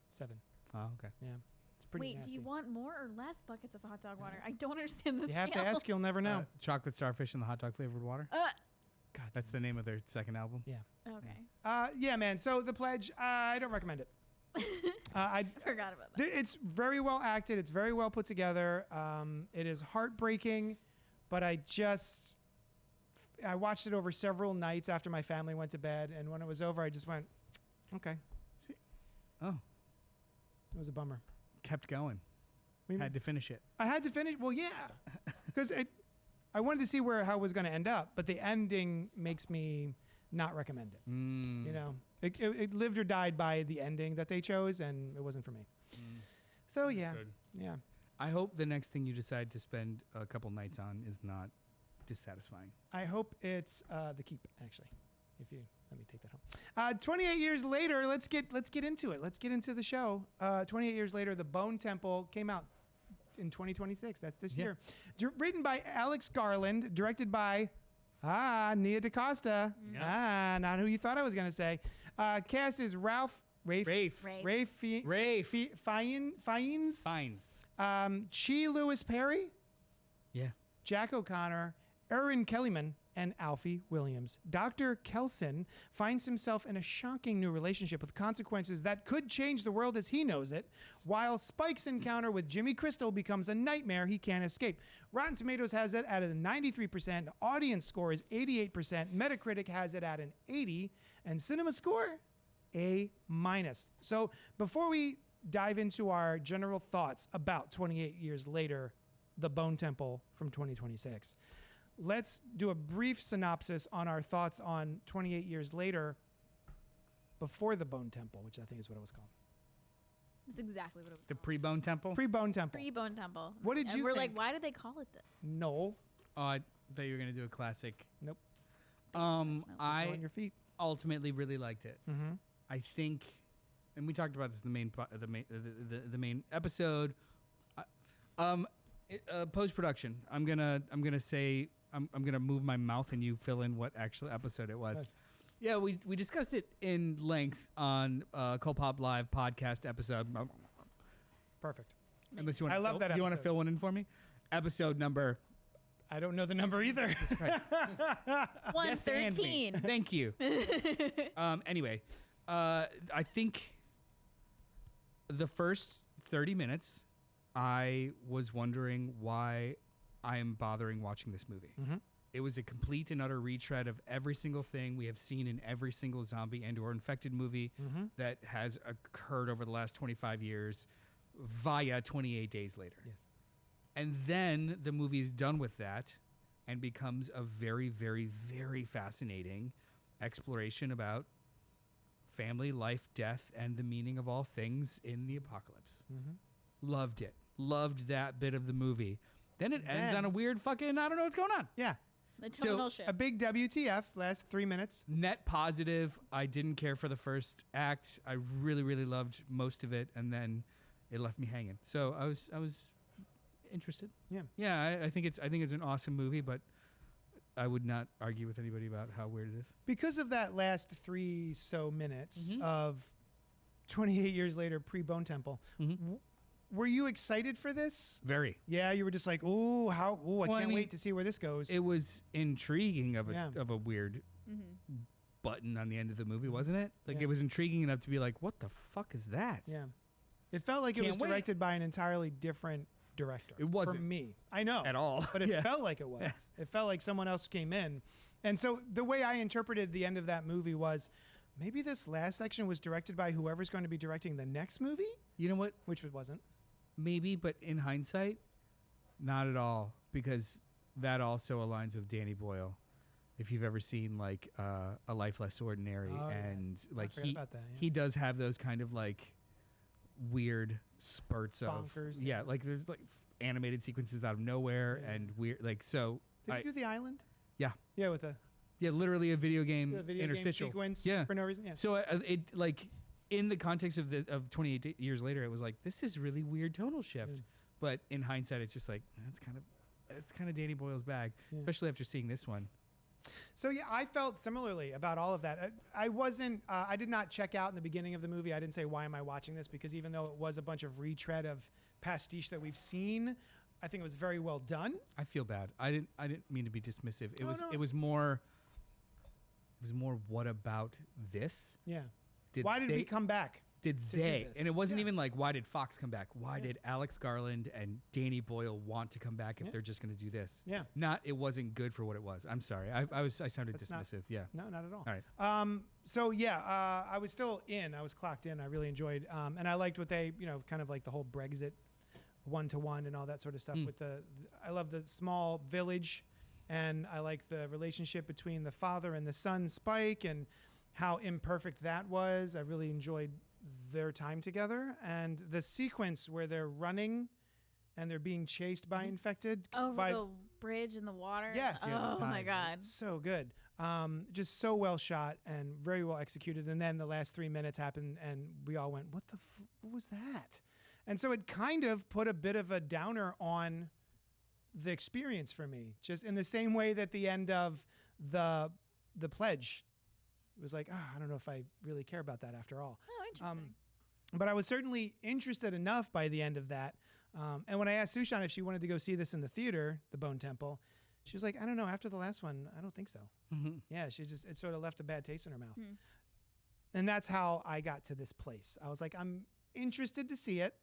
7. Oh, okay. Yeah, it's pretty Wait, nasty. do you want more or less buckets of hot dog water? I don't understand this. You have to ask. You'll never know. Chocolate starfish and the hot dog flavored water. God, That's the name of their second album. Okay. yeah, man. So The Pledge, I don't recommend it. I Forgot about that. It's very well acted. It's very well put together. It is heartbreaking, but I watched it over several nights after my family went to bed, and when it was over, I just went, okay. Oh, It was a bummer. kept going. What do you Had to finish it. I had to finish. Well, yeah, because I wanted to see how it was going to end up, but the ending makes me not recommend it. Mm. You know, it lived or died by the ending that they chose, and it wasn't for me. So yeah, Good. yeah. I hope the next thing you decide to spend a couple nights on is not dissatisfying. I hope it's The Keep. Actually, if you let me take that home. 28 years later, let's get into it. Let's get into the show. 28 years later, The Bone Temple came out in 2026. That's this Yeah. year. Written by Alex Garland, directed by Nia DaCosta. Not who you thought I was gonna say. Cast is Rafe Rafe. Fiennes, Fines. Chi Lewis Perry, Yeah. Jack O'Connor, Erin Kellyman, and Alfie Williams. Dr. Kelson finds himself in a shocking new relationship with consequences that could change the world as he knows it, while Spike's encounter with Jimmy Crystal becomes a nightmare he can't escape. Rotten Tomatoes has it at a 93%, audience score is 88%, Metacritic has it at an 80, and Cinema Score, A-. So before we dive into our general thoughts about 28 years later, The Bone Temple from 2026, let's do a brief synopsis on our thoughts on 28 years later before The Bone Temple, which I think is what it was called. That's exactly what it was The called. pre-Bone Temple. Pre-Bone Temple. Pre-Bone Temple. What did and you we're think? like, why did they call it this? No. Oh, I thought you were gonna do a classic. Nope. No. Go I on your feet. ultimately really liked it. Mm-hmm. I think, and we talked about this in the main episode. Post production. I'm gonna say I'm gonna move my mouth and you fill in what actual episode it was. Nice. Yeah, we discussed it in length on CultPOP Live podcast episode. Perfect. Unless you want, I love that Do you want to episode. fill one in for me? Episode number I don't know the number either. 113. Thank you. Anyway, I think the first 30 minutes, I was wondering why I am bothering watching this movie. Mm-hmm. It was a complete and utter retread of every single thing we have seen in every single zombie and or infected movie Mm-hmm. that has occurred over the last 25 years via 28 Days Later. Yes. And then the movie is done with that and becomes a very, very, very fascinating exploration about family, life, death, and the meaning of all things in the apocalypse. Mm-hmm. Loved it. Loved that bit of the movie. Then it ends Then- on a weird fucking, I don't know what's going on. Yeah. The tonal shift. A big WTF, last 3 minutes. Net positive. I didn't care for the first act. I really, really loved most of it, and then it left me hanging. So I was interested. Yeah. Yeah, I think it's an awesome movie, but I would not argue with anybody about how weird it is. Because of that last 3 minutes Mhm. of 28 years later, pre-Bone Temple. Were you excited for this? Very. Yeah, you were just like, ooh, I Well, can't wait to see where this goes. It was intriguing of Yeah. a weird button on the end of the movie, wasn't it? Like Yeah. it was intriguing enough to be like, what the fuck is that? Yeah. It felt like it was Can't wait. directed by an entirely different director. It wasn't For me. I know. at all. But it Yeah. felt like it was. It felt like someone else came in. And so the way I interpreted the end of that movie was maybe this last section was directed by whoever's going to be directing the next movie, You know what? which it wasn't. Maybe, but in hindsight, not at all, because that also aligns with Danny Boyle. If you've ever seen like A Life Less Ordinary, Oh, and yes. I like forgot about that, yeah. he does have those kind of like weird spurts Bonkers, of like there's like animated sequences out of nowhere Yeah. and weird like so. Did I- you do The Island? Yeah. Yeah, with the Yeah, literally a video game video game interstitial. sequence Yeah. for no reason. Yeah. So it like in the context of 28 years later, it was like this is really weird tonal shift. Yeah. But in hindsight, it's just like it's kind of Danny Boyle's bag, Yeah. especially after seeing this one. So yeah, I felt similarly about all of that. I wasn't. I did not check out in the beginning of the movie. I didn't say, "Why am I watching this?" Because even though it was a bunch of retread of pastiche that we've seen, I think it was very well done. I feel bad. I didn't mean to be dismissive. It No, was no. it was more. It was more. What about this? Yeah. Did Why did they, we come back? Did to do they? this? And it wasn't Yeah. even like why did Fox come back? Why Yeah. did Alex Garland and Danny Boyle want to come back if Yeah. they're just going to do this? Yeah. Not. It wasn't good for what it was. I'm sorry. I sounded That's not- dismissive. Yeah. No, not at all. All right. So yeah, I was still in. I was clocked in. I really enjoyed, and I liked what they, kind of like the whole Brexit one-to-one and all that sort of stuff. With I love the small village, and I like the relationship between the father and the son, Spike, and how imperfect that was. I really enjoyed their time together, and the sequence where they're running and they're being chased by infected Over by the bridge in the water. Yes. Yeah, Oh my god. so good. Just so well shot and very well executed. And then the last 3 minutes happened, and we all went, "What what was that?" And so it kind of put a bit of a downer on the experience for me, just in the same way that the end of the pledge was like, I don't know if I really care about that after all. Oh, interesting. But I was certainly interested enough by the end of that. And when I asked Sushan if she wanted to go see this in the theater, the Bone Temple, she was like, I don't know. After the last one, I don't think so. Mm-hmm. Yeah, it sort of left a bad taste in her mouth. Hmm. And that's how I got to this place. I was like, I'm interested to see it.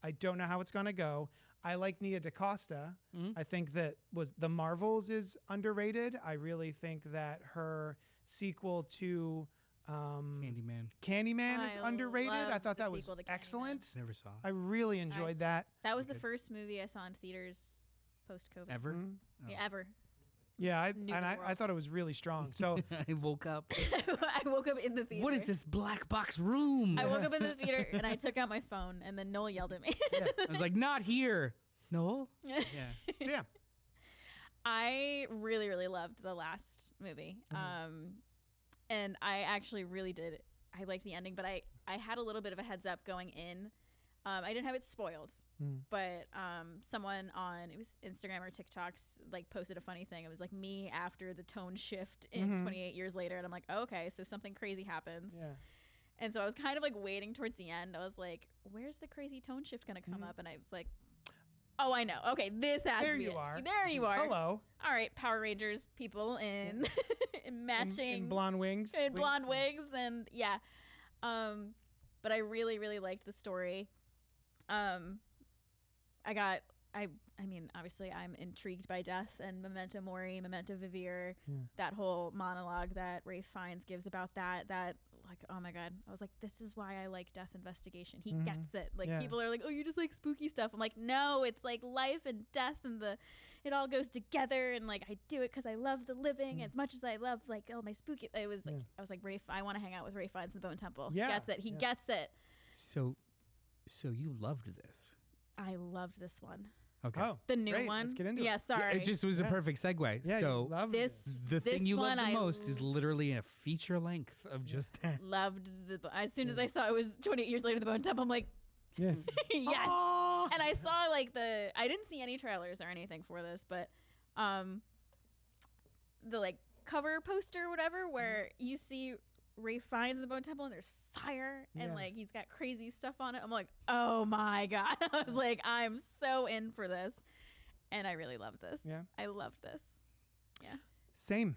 I don't know how it's going to go. I like Nia DaCosta. Mhm. I think that The Marvels is underrated. I really think that her sequel to Candyman is I underrated. I loved thought the that was sequel to Candyman. excellent. Never saw I really enjoyed that. That was the Okay. first movie I saw in theaters post-COVID. ever. Mhm. Oh. Yeah, ever. Yeah, I New I world. thought it was really strong. So I woke up. I woke up in the theater. What is this black box room? I woke up in the theater and I took out my phone, and then Noel yelled at me. I was like, not here. No. Yeah. yeah, I really, really loved the last movie. And I actually really did. I liked the ending, but I had a little bit of a heads up going in. I didn't have it spoiled, but someone on, it was Instagram or TikToks, like posted a funny thing. It was like me after the tone shift in 28 years later. And I'm like, oh, okay, so something crazy happens. yeah. And so I was kind of like waiting towards the end. I was like, where's the crazy tone shift going to come up? And I was like, oh, I know. Okay, this has There to be you it. are. There you are. Hello. All right, Power Rangers people in, in matching in blonde wings. in blonde wigs, and yeah. But I really, really liked the story. I mean, obviously I'm intrigued by death and Memento Mori, Memento Vivere, that whole monologue that Ralph Fiennes gives about that, like, oh my God, I was like, this is why I like Death Investigation. He gets it. Like, Yeah. people are like, oh, you just like spooky stuff. I'm like, no, it's like life and death and it all goes together, and like I do it because I love the living as much as I love like all my spooky. It was like, I was like, Ralph, I want to hang out with Ralph Fiennes in the Bone Temple. Yeah. He gets it. He Yeah. gets it. So you loved this. I loved this one. Okay. Oh, The new great. one. Let's get into it. Yeah, sorry. It just was Yeah. a perfect segue. Yeah, so you love this the this thing you love one the I most is literally a feature length of just that. loved as soon as I saw it was 28 years later the Bone Temple, I'm like, Yeah. yes. Aw. And I saw like I didn't see any trailers or anything for this, but the like cover poster or whatever where you see Ray finds the bone temple and there's fire and Yeah. like he's got crazy stuff on it. I'm like, oh my god! I was like, I'm so in for this, and I really loved this. Yeah. I loved this. Yeah. Same.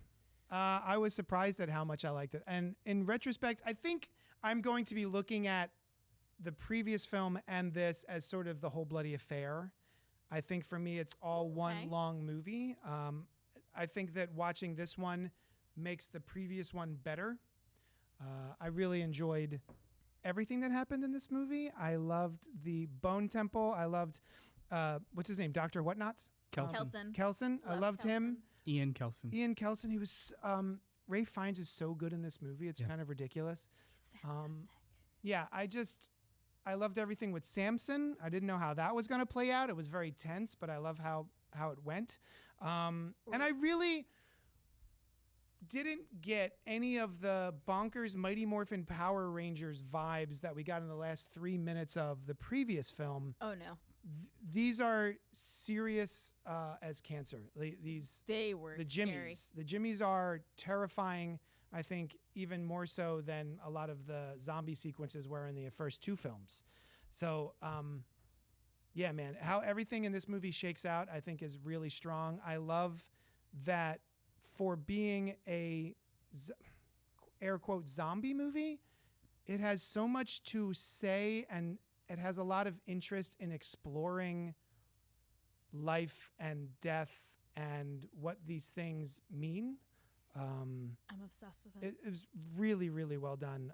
I was surprised at how much I liked it. And in retrospect, I think I'm going to be looking at the previous film and this as sort of the whole bloody affair. I think for me, it's all one Okay. long movie. I think that watching this one makes the previous one better. I really enjoyed everything that happened in this movie. I loved the Bone Temple. I loved, what's his name? Dr. Whatnots? Kelson. Kelson. I Love loved him. Ian Kelson. Ian Kelson, he was Ray Fiennes is so good in this movie. It's Yeah. kind of ridiculous. He's fantastic. Yeah, I loved everything with Samson. I didn't know how that was going to play out. It was very tense, but I love how it went. And I really didn't get any of the bonkers Mighty Morphin Power Rangers vibes that we got in the last 3 minutes of the previous film. Oh no, These are serious as cancer. These they were the scary. Jimmies. The Jimmies are terrifying, I think, even more so than a lot of the zombie sequences were in the first two films. So, yeah, man, how everything in this movie shakes out, I think, is really strong. I love that for being a air quote zombie movie, it has so much to say and it has a lot of interest in exploring life and death and what these things mean. I'm obsessed with it. It was really, really well done.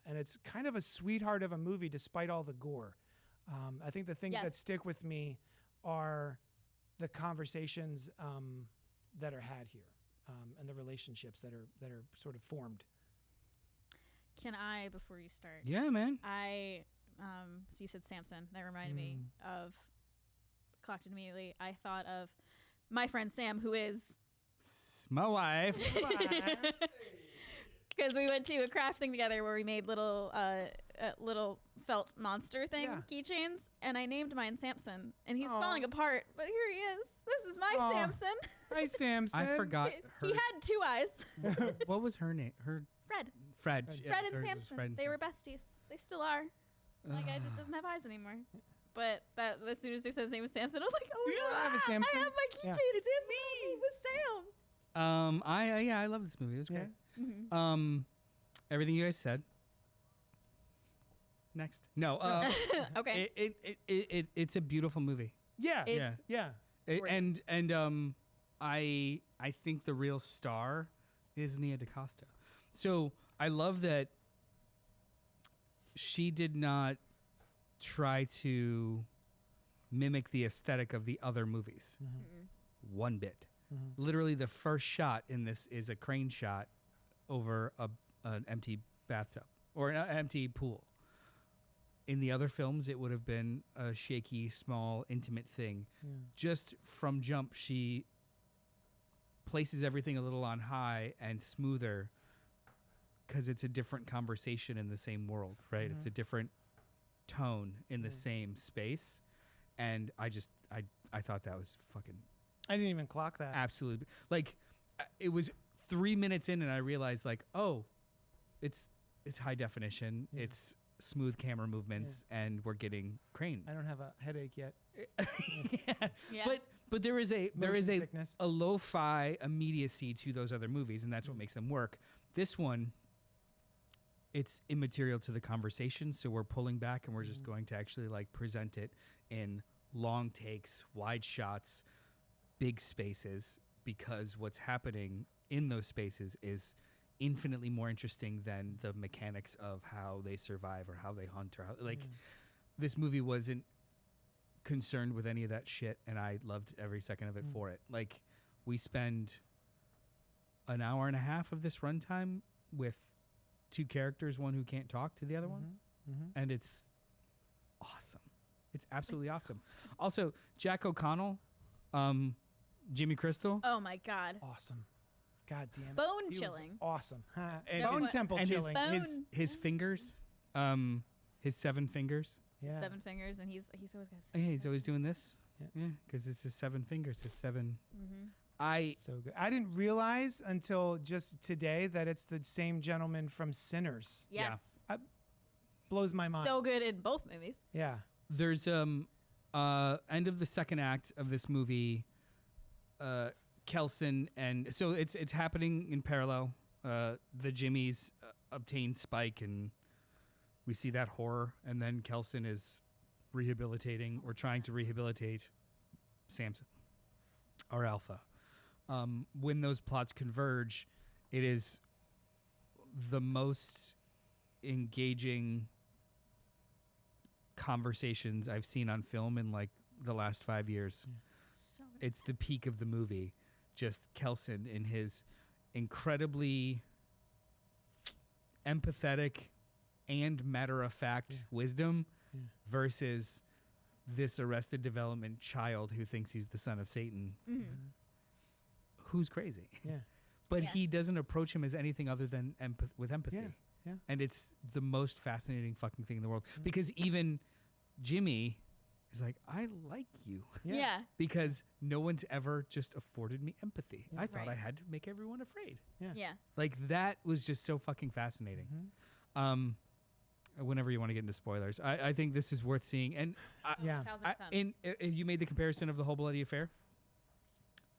And it's kind of a sweetheart of a movie despite all the gore. I think the things Yes. that stick with me are the conversations that are had here and the relationships that are sort of formed. Can I, before you start? Yeah, man. So you said Samson. That reminded me of, clocked immediately. I thought of my friend Sam, who is, My wife. because we went to a craft thing together where we made little felt monster thing keychains, and I named mine Samson, and he's Aw. falling apart. But here he is. This is my Aw. Samson. Hi, Samson. I forgot her. He had two eyes. What was her name? Her Fred. Fred. Yeah, Fred and hers was Samson. Fred and They were Samson. besties. They still are. Like, guy just doesn't have eyes anymore. But that as soon as they said his name was Samson, I was like, oh my Yeah, god, I have a Samson. I have my keychain. Yeah. It's me with Sam. I love this movie. It was great. Mm-hmm. Everything you guys said. Next. No. Okay. It's a beautiful movie. Yeah. It's Yeah. Gorgeous. I think the real star is Nia DaCosta. So I love that she did not try to mimic the aesthetic of the other movies one bit. Literally, the first shot in this is a crane shot over an empty bathtub or an empty pool. In the other films, it would have been a shaky, small, intimate thing. Just from jump, she places everything a little on high and smoother because it's a different conversation in the same world, right? It's a different tone in the same space. And I thought that was fucking I didn't even clock that. absolutely, like, it was 3 minutes in and I realized, like, oh, it's high definition. It's smooth camera movements and we're getting cranes. I don't have a headache yet. Yeah. But there is Motion sickness. a lo-fi immediacy to those other movies, and that's what makes them work. This one, it's immaterial to the conversation, so we're pulling back and we're just going to actually like present it in long takes, wide shots, big spaces, because what's happening in those spaces is infinitely more interesting than the mechanics of how they survive or how they hunt or how, like, this movie wasn't concerned with any of that shit, and I loved every second of it for it. Like, we spend an hour and a half of this runtime with two characters, one who can't talk to the other one, and it's awesome. It's absolutely awesome. Also, Jack O'Connell, Jimmy Crystal, oh my god. Awesome. God damn it. Bone He was chilling. Awesome. And- Bone and- temple and chilling. his fingers, his 7 fingers. Yeah. 7 fingers, and he's always got. Yeah, he's always doing this. Yeah. Yeah, because it's his 7 fingers, his 7. So good. I didn't realize until just today that it's the same gentleman from Sinners. Yes. Blows my mind. So good in both movies. Yeah. There's end of the second act of this movie, Kelson, and so it's happening in parallel. The Jimmies obtain Spike, and we see that horror, and then Kelson is rehabilitating or trying to rehabilitate Samson, our alpha. When those plots converge, it is the most engaging conversations I've seen on film in like the last 5 years. So good. It's the peak of the movie. Just Kelson in his incredibly empathetic and matter-of-fact wisdom versus this Arrested Development child who thinks he's the son of Satan, who's crazy. Yeah. But Yeah. he doesn't approach him as anything other than with empathy. Yeah. Yeah. And it's the most fascinating fucking thing in the world. Because even Jimmy is like, I like you. Yeah. Because no one's ever just afforded me empathy. Yeah. I thought I Right. had to make everyone afraid. Yeah. Like, that was just so fucking fascinating. Whenever you want to get into spoilers, I think this is worth seeing. And Yeah. 1000%. you made the comparison of The Whole Bloody Affair.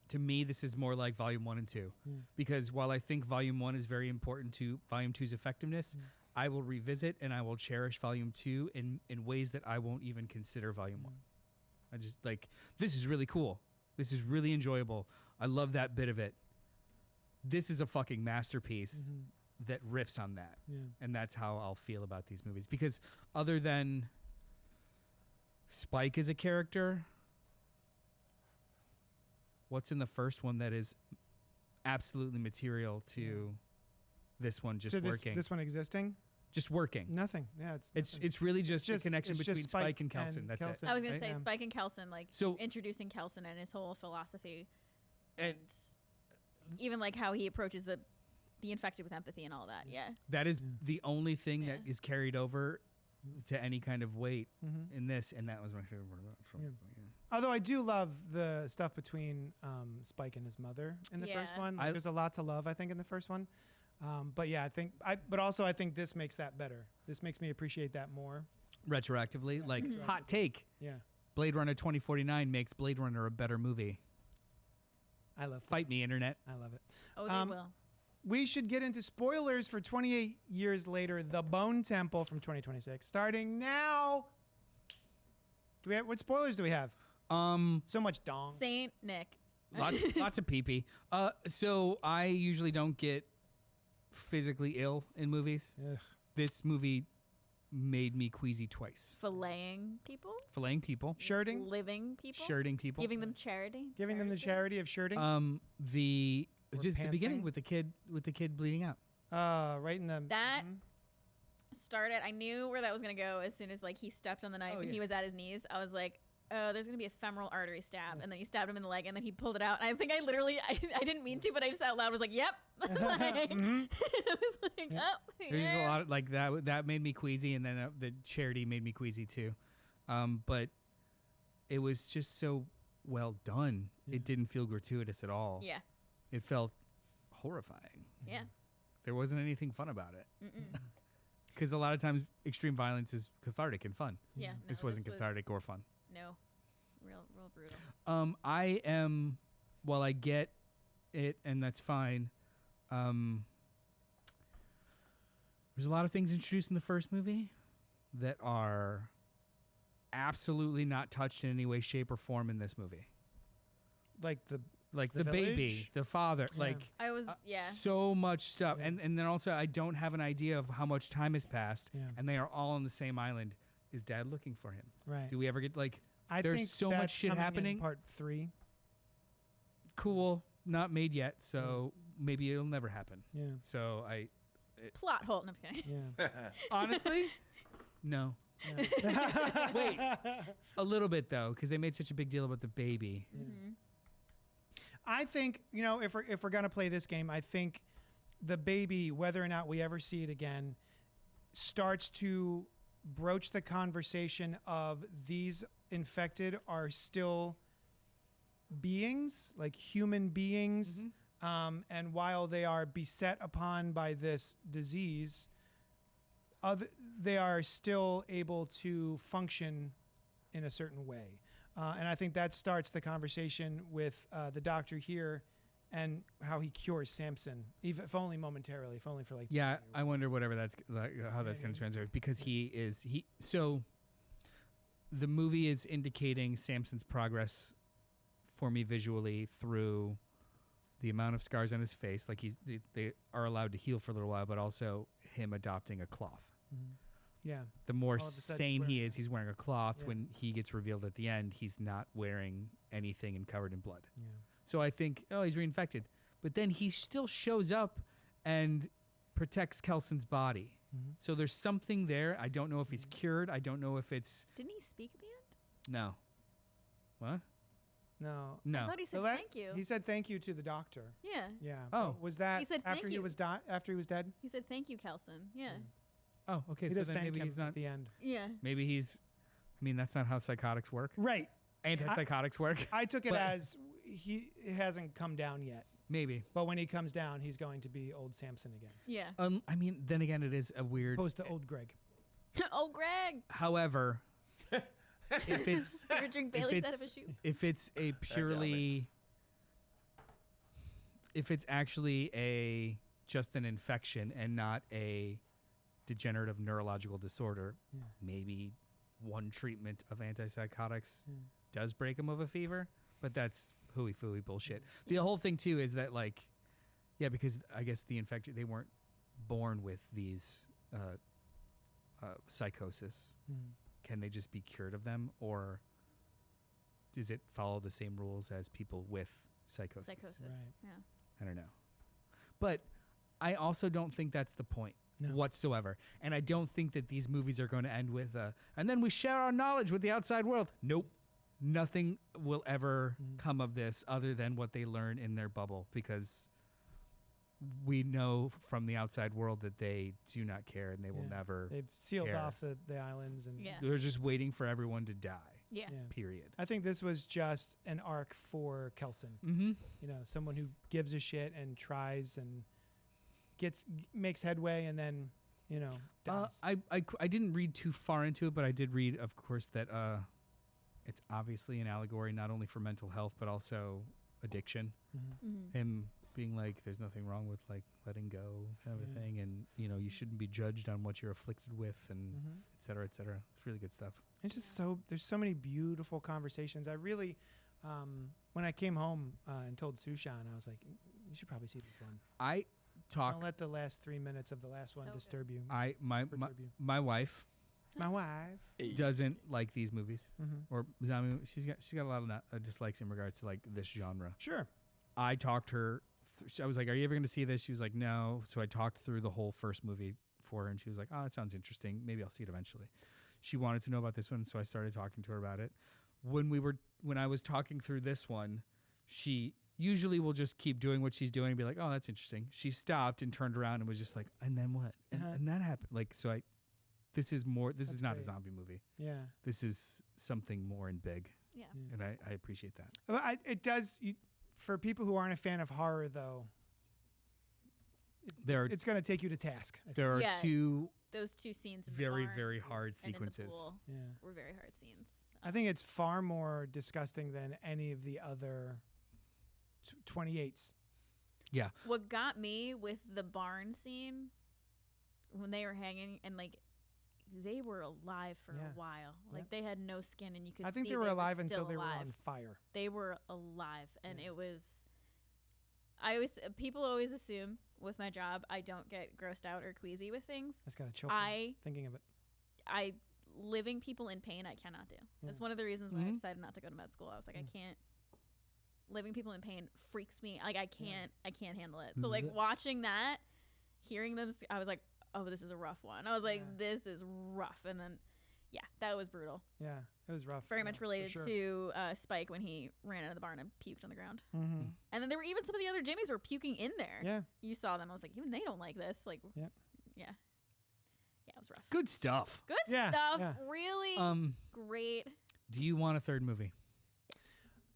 To me, this is more like Volume 1 and 2. Because while I think Volume 1 is very important to Volume 2's effectiveness, I will revisit and I will cherish Volume 2 in ways that I won't even consider Volume 1. I just, like, this is really cool. This is really enjoyable. I love that bit of it. This is a fucking masterpiece that riffs on that. Yeah. And that's how I'll feel about these movies. Because other than Spike as a character, what's in the first one that is absolutely material to this one just So working? this one existing? Just working. Nothing. Yeah. It's really just the connection it's between just Spike and Kelson. That's Kelson. it. I was gonna right? say Yeah. Spike and Kelson, like So- introducing Kelson and his whole philosophy, And even like how he approaches the infected with empathy and all that. Yeah. that is the only thing that Yeah. is carried over to any kind of weight in this, and that was my favorite part about it. Yeah. Although I do love the stuff between Spike and his mother in the first Yeah. one. Like, there's a lot to love, I think, in the first one. But yeah, but also I think this makes that better. This makes me appreciate that more. Retroactively, like hot take. Yeah. Blade Runner 2049 makes Blade Runner a better movie. I love Fight me, internet. I love it. Oh, Um, they will. We should get into spoilers for 28 years later, The Bone Temple from 2026, starting now. What spoilers do we have? So much dong. Saint Nick. Lots of pee-pee. So I usually don't get physically ill in movies. Ugh. This movie made me queasy twice. Filleting people. Filleting people, Shirting, Living people. shirting people. Giving them charity. giving them the charity of shirting. Or Just the beginning pantsing? with the kid bleeding out. Right in the That started. I knew where that was gonna go as soon as like he stepped on the knife and he was at his knees. I was like, oh, there's gonna be a femoral artery stab, and then he stabbed him in the leg, and then he pulled it out. And I think I literally, I didn't mean to, but I just out loud was like, yep. Like, I was like, oh, There's just a yeah. lot of, like that. That made me queasy, and then the charity made me queasy too. But it was just so well done. It didn't feel gratuitous at all. Yeah. It felt horrifying. Yeah. There wasn't anything fun about it. Because a lot of times extreme violence is cathartic and fun. Yeah. This no, wasn't cathartic or fun. No. Real brutal. I am, while I get it, and that's fine. There's a lot of things introduced in the first movie that are absolutely not touched in any way, shape, or form in this movie. like the Like The the baby, village? the father, Yeah. like I was, so much stuff. Yeah. And then also I don't have an idea of how much time has passed, Yeah. and they are all on the same island. Is dad looking for him? right. Do we ever get like I there's think so much that's shit coming in happening? Part 3. Cool, not made yet, so maybe it'll never happen. Yeah. So plot hole. No, I'm just kidding. Yeah. honestly, no. yeah. Wait, a little bit though, because they made such a big deal about the baby. I think, if we're gonna play this game, I think the baby, whether or not we ever see it again, starts to broach the conversation of these infected are still beings, like human beings. And while they are beset upon by this disease, they are still able to function in a certain way. And I think that starts the conversation with the doctor here and how he cures Samson, even if only momentarily, if only for like. Yeah, I wonder whatever that's like, how that's going to translate, because so the movie is indicating Samson's progress for me visually through the amount of scars on his face, like they are allowed to heal for a little while, but also him adopting a cloth. Yeah. The more All of a sudden sane he wearing is, he's wearing a cloth. Yeah. When he gets revealed at the end, he's not wearing anything and covered in blood. Yeah. So I think, oh, he's reinfected. But then he still shows up and protects Kelson's body. So there's something there. I don't know if he's cured. I don't know if it's... Didn't he speak at the end? No. What? No. No. I thought he said thank you. He said thank you to the doctor. Yeah. Yeah. Oh. But was that He said after thank he you. was after he was dead? He said thank you, Kelson. Yeah. Oh, okay. He So does then thank maybe him he's not... at the end. Yeah. Maybe he's... I mean, that's not how psychotics work. Right. Antipsychotics work. I took it But- as it hasn't come down yet. Maybe. But when he comes down, he's going to be old Samson again. Yeah. I mean, then again, it is a weird... Opposed to old Greg. Oh, Greg. However, if it's... You ever drink Bailey's out of a shoe? If it's a purely... If it's actually just an infection and not a degenerative neurological disorder, maybe one treatment of antipsychotics does break him of a fever, but that's hooey-fooey bullshit. The whole thing, too, is that, like, yeah, because I guess the infection, they weren't born with these psychosis. Can they just be cured of them, or does it follow the same rules as people with psychosis? Psychosis. Right. Yeah. I don't know. But I also don't think that's the point whatsoever. And I don't think that these movies are going to end with, and then we share our knowledge with the outside world. Nope. Nothing will ever come of this other than what they learn in their bubble, because we know from the outside world that they do not care and they will never. They've sealed care. off the islands. And They're just waiting for everyone to die. Yeah. Period. I think this was just an arc for Kelson. You know, someone who gives a shit and tries and makes headway, and then, you know, dies. I didn't read too far into it, but I did read, of course, that it's obviously an allegory not only for mental health but also addiction. Him being like, there's nothing wrong with like letting go kind of a thing, and you know, you shouldn't be judged on what you're afflicted with, and et cetera, et cetera. It's really good stuff. It's just there's so many beautiful conversations. I really, when I came home and told Sushan, I was like, you should probably see this one. I talk. Don't let the last 3 minutes of the last one So disturb you. My wife My wife. doesn't like these movies, or zombie. She's got a lot of dislikes in regards to like this genre. Sure. I talked her. I was like, "Are you ever going to see this?" She was like, "No." So I talked through the whole first movie for her, and she was like, "Oh, that sounds interesting. Maybe I'll see it eventually." She wanted to know about this one, so I started talking to her about it. When I was talking through this one, she usually will just keep doing what she's doing and be like, "Oh, that's interesting." She stopped and turned around and was just like, "And then what?" And that happened. Like, so this is more. This That's is not great. a zombie movie. Yeah. This is something more and big. Yeah. And I appreciate that. Well, it does. For people who aren't a fan of horror, though, it's going to take you to task. I think. There are Yeah. Those two scenes in very, the barn very hard and in the sequences. pool Yeah. were very hard scenes. I think it's far more disgusting than any of the other 28s. Yeah. What got me with the barn scene when they were hanging and like they were alive for a while. Like they had no skin and you could I think see they were alive still until they were alive. on fire. They were alive and it was people always assume with my job I don't get grossed out or queasy with things. I just got to choke thinking of it. Living people in pain I cannot do. That's one of the reasons why I decided not to go to med school. I was like I can't. Living people in pain freaks me. Like I can't handle it. So like watching that, hearing them, I was like, oh, this is a rough one. I was like, this is rough. And then, yeah, that was brutal. Yeah, it was rough. Very much related sure. to Spike when he ran out of the barn and puked on the ground. Mm-hmm. And then there were even some of the other Jimmies were puking in there. Yeah. You saw them. I was like, even they don't like this. Like, yeah. Yeah. Yeah, it was rough. Good stuff. Good stuff. Yeah. Really great. Do you want a third movie?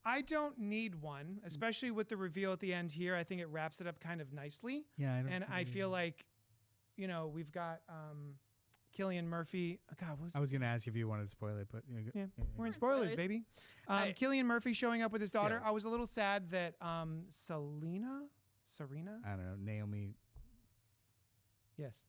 I don't need one, especially with the reveal at the end here. I think it wraps it up kind of nicely. Yeah, I don't. And I feel like, we've got Cillian Murphy. Oh, God, what was I was gonna ask if you wanted to spoil it, but Yeah, we're in Spoilers. spoilers, baby. I- Killian Murphy showing up with his daughter. Still. I was a little sad that Serena, I don't know. Naomi yes,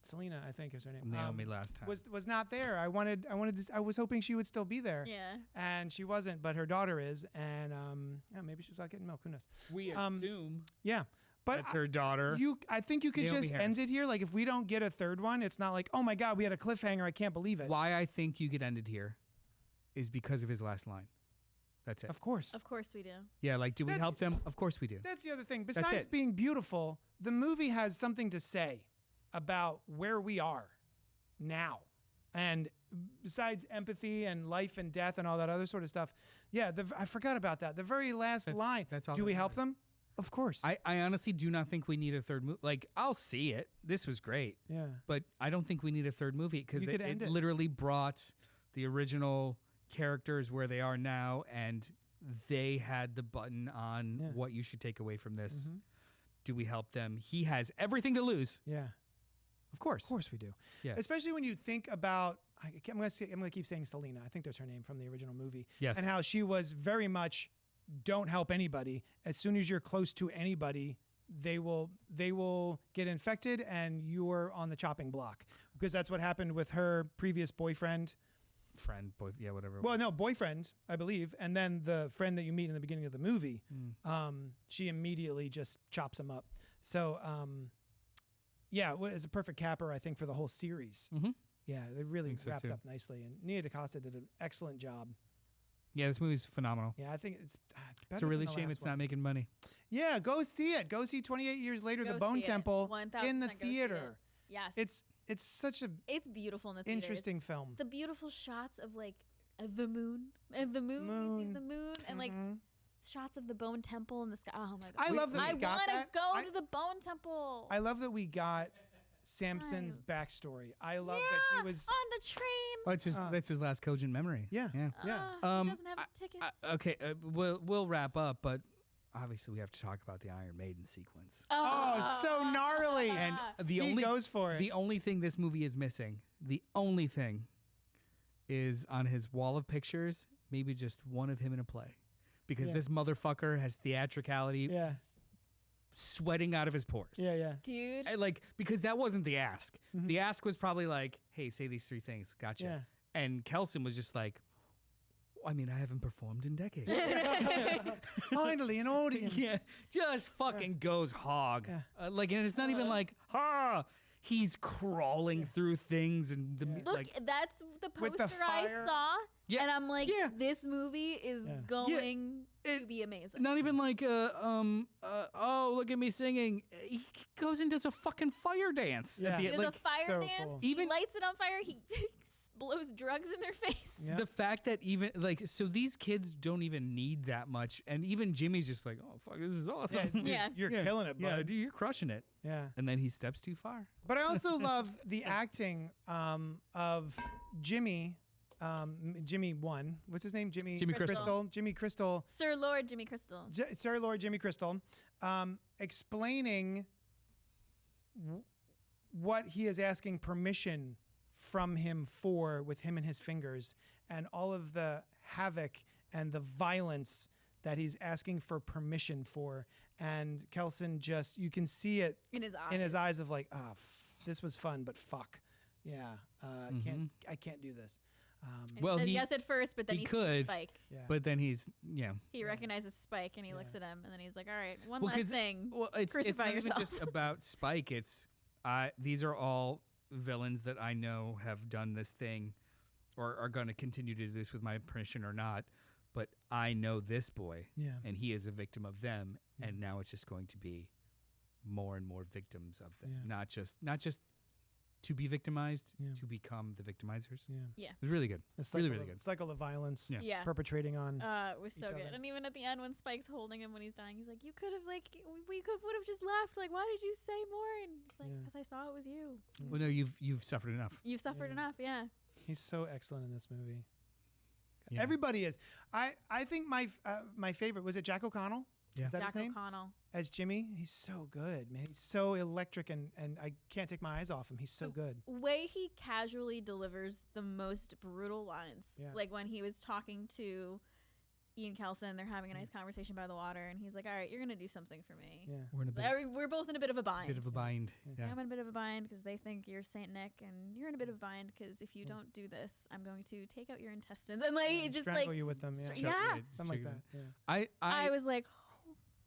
Selena, I think is her name. last time. Was not there. I was hoping she would still be there, Yeah. and she wasn't. But her daughter is, and maybe she's not getting milk. Who knows? we assume. Yeah, but that's her daughter. I think you could Naomi just Harris. end it here. Like if we don't get a third one, it's not like, oh my God, we had a cliffhanger. I can't believe it. Why I think you get ended here is because of his last line. That's it. Of course. Of course we do. Yeah, like, do we That's- help them? Of course we do. That's the other thing. That's Besides it. being beautiful, the movie has something to say about where we are now. And besides empathy and life and death and all that other sort of stuff, yeah, I forgot about that. The very last line. that's all Do that we help matters. them? Of course. I honestly do not think we need a third movie. Like, I'll see it. This was great. yeah. But I don't think we need a third movie because You it, could end it. literally brought the original characters where they are now, and they had the button on Yeah. what you should take away from this. Mhm. Do we help them? He has everything to lose. Yeah. Of course. Of course we do. Yeah. Especially when you think about, I'm going to keep saying Selena. I think that's her name from the original movie. Yes. And how she was very much don't help anybody. As soon as you're close to anybody, they will get infected and you're on the chopping block. Because that's what happened with her previous boyfriend. Friend, boy, yeah, whatever. Well, no, boyfriend, I believe. And then the friend that you meet in the beginning of the movie, she immediately just chops him up. So, yeah, it's a perfect capper, I think, for the whole series. Mhm. Yeah, they really Think so, wrapped too. up nicely. And Nia DaCosta did an excellent job. Yeah, this movie's phenomenal. Yeah, I think it's better It's a really than the shame last it's one. not making money. Yeah, go see it. Go see 28 Years Later, Go The Bone see it. Temple 1000% in the go see it. theater. Yes. It's such a It's beautiful in the theaters. interesting film. The beautiful shots of like the moon and the moon. He sees the moon and like Mhm. shots of the Bone Temple in the sky. Oh my god! I love that I we got want to that. go I- to the Bone Temple. I love that we got Samson's Nice. backstory. I love yeah, that he was. on the train. Oh, it's just that's his last cogent memory. Yeah. Yeah. Yeah. He doesn't have his ticket. Okay, we'll wrap up, but obviously we have to talk about the Iron Maiden sequence. Oh, so gnarly. And the he only goes for it. the only thing this movie is missing, the only thing, is on his wall of pictures, maybe just one of him in a play, because Yeah. this motherfucker has theatricality yeah. sweating out of his pores. Yeah. Yeah. Dude. Because that wasn't the ask. Mhm. The ask was probably like, "Hey, say these three things." Gotcha. Yeah. And Kelson was just like, I mean, I haven't performed in decades. Finally, an audience. Yeah, just fucking goes hog. Yeah. And it's not even like, he's crawling through things and Yeah. Look, like, that's the With the poster I fire. saw, Yeah, and I'm like, yeah. this movie is Yeah. going to It- be amazing. not even like, oh, look at me singing. He goes and does a fucking fire dance Yeah. at the He end. does Like, a fire so dance. cool. He Even- lights it on fire. He blows drugs in their face. Yeah. the fact that even so these kids don't even need that much, and even Jimmy's just like, oh fuck, this is awesome. Dude, Yeah. You're Yeah. killing it, bud. Yeah, dude, you're crushing it. Yeah. And then he steps too far. But I also love the acting of Jimmy. Jimmy one. What's his name? Jimmy Jimmy Crystal. Crystal. Jimmy Crystal. Sir Lord Jimmy Crystal. Sir Lord Jimmy Crystal, explaining what he is asking permission from him for with him and his fingers, and all of the havoc and the violence that he's asking for permission for. And Kelson you can see it In his eyes. in his eyes of like, this was fun, but fuck. Yeah, I can't do this. And Well, says he- yes at first, but then he he sees could. Spike. Yeah. But then he's He recognizes Spike and he looks Yeah. at him and then he's like, all right, one Well, 'cause- last thing. Well, it's Crucify not even yourself. just about Spike. It's these are all villains that I know have done this thing, or are going to continue to do this with my permission or not. But I know this boy, Yeah. and he is a victim of them, Yeah. and now it's just going to be more and more victims of them. Yeah. Not just to be victimized, Yeah. to become the victimizers. Yeah. It was really good. The Really, cycle really of- good. Cycle of violence Yeah. perpetrating on. It was so each good. other. And even at the end when Spike's holding him when he's dying, he's like, you could have we would have just left. Like, why did you say more? And he's like, Yeah. because I saw it was you. Well, no, you've suffered enough. You've suffered Yeah. enough. Yeah. He's so excellent in this movie. Yeah. Everybody is. I think my favorite was it Jack O'Connell. Yeah. Is that Jack his name? O'Connell. As Jimmy, he's so good, man. He's so electric, and I can't take my eyes off him. He's so good. Way he casually delivers the most brutal lines. Yeah. Like when he was talking to Ian Kelson, they're having a nice conversation by the water, and he's like, "All right, you're gonna do something for me." Yeah. We're in a We're both in a bit of a bind. bit of a bind. Yeah. I'm in a bit of a bind because they think you're Saint Nick, and you're in a bit of a bind because if you don't do this, I'm going to take out your intestines and like it just strangle like you with them. Yeah. yeah. Something like that. Yeah. I was like,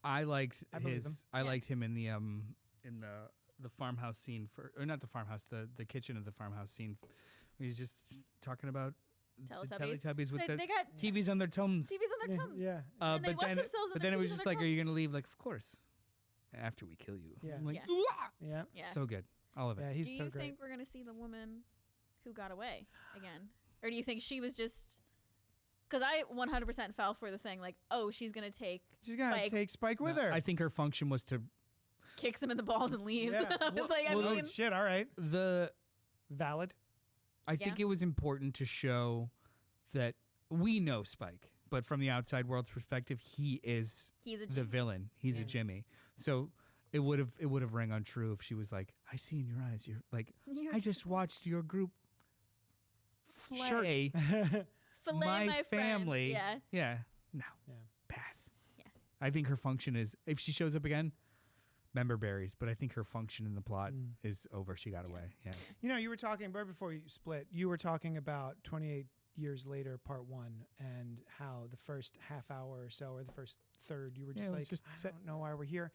I liked I believe him. I Yeah. liked him in the farmhouse scene or not the farmhouse, the kitchen of the farmhouse scene. He's just talking about the Teletubbies. Teletubbies with They the got TVs on their tums. TVs on their tums. Yeah. And they but watch then, themselves on but the then it was TVs on just their like, are you tums. gonna leave? Like, of course. After we kill you. Yeah. I'm like, Yeah. "Wah!" Yeah. Yeah. So good. All of it. Yeah. He's do so you great. think we're gonna see the woman who got away again, or do you think she was just? Because I 100% fell for the thing, like, oh, she's gonna take. She's gonna Spike, take Spike with No, her. I think her function was to kicks him in the balls and leaves. Yeah. I was like, I well, mean, Shit. All right. Valid. I think it was important to show that we know Spike, but from the outside world's perspective, he is he's a the villain. He's Yeah. a Jimmy. So it would have rang untrue if she was like, I see in your eyes, you're like, You're I just watched your group Shirt. flay fillet my friend. family. Yeah. Yeah. No. Yeah. Pass. Yeah. I think her function is, if she shows up again, member berries, but I think her function in the plot is over. She got away. Yeah. You know, you were talking right before you split. You were talking about 28 years later, part one, and how the first half hour or so, or the first third, you were just Yeah, it was like, just I set- don't know why we're here.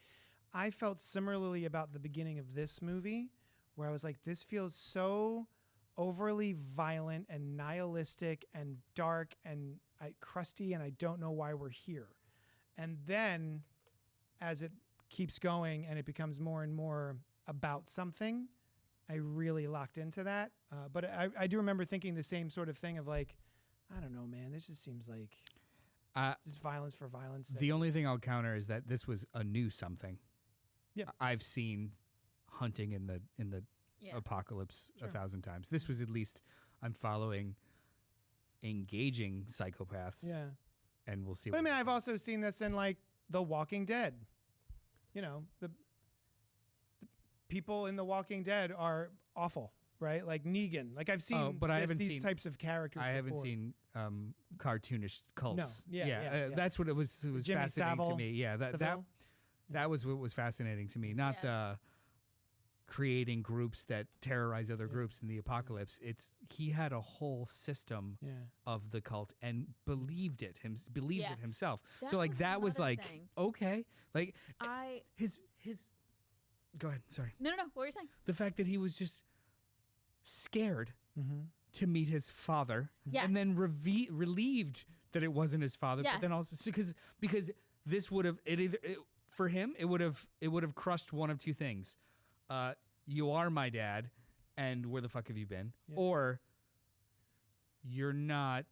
I felt similarly about the beginning of this movie, where I was like, this feels so overly violent and nihilistic and dark and crusty, and I don't know why we're here. And then, as it keeps going and it becomes more and more about something, I really locked into that. But I do remember thinking the same sort of thing of like, I don't know, man, this just seems like just violence for violence sake. The only thing I'll counter is that this was a new something. Yeah. I've seen hunting in the Yeah. apocalypse Sure. 1,000 times. This was at least I'm following engaging psychopaths. Yeah. And we'll see. But I what mean, I've happens. also seen this in like The Walking Dead. You know, the people in The Walking Dead are awful, right? Like Negan. Like I've seen but I haven't these seen- types of characters I haven't before. seen cartoonish cults. Yeah. That's what it was. It was Jimmy fascinating to Savile. me. Yeah, Savile? that was what was fascinating to me. Not the creating groups that terrorize other groups in the apocalypse. It's he had a whole system Yeah. of the cult and believed it. Believes Yeah. it himself. That so like was that was another like thing. okay, like I his. Go ahead. Sorry. no. What were you saying? The fact that he was just scared Mm-hmm. to meet his father, Yes. and then relieved that it wasn't his father, but then Yes. also because this would have for him it would have crushed one of two things: you are my dad, and where the fuck have you been? Yeah. Or you're not,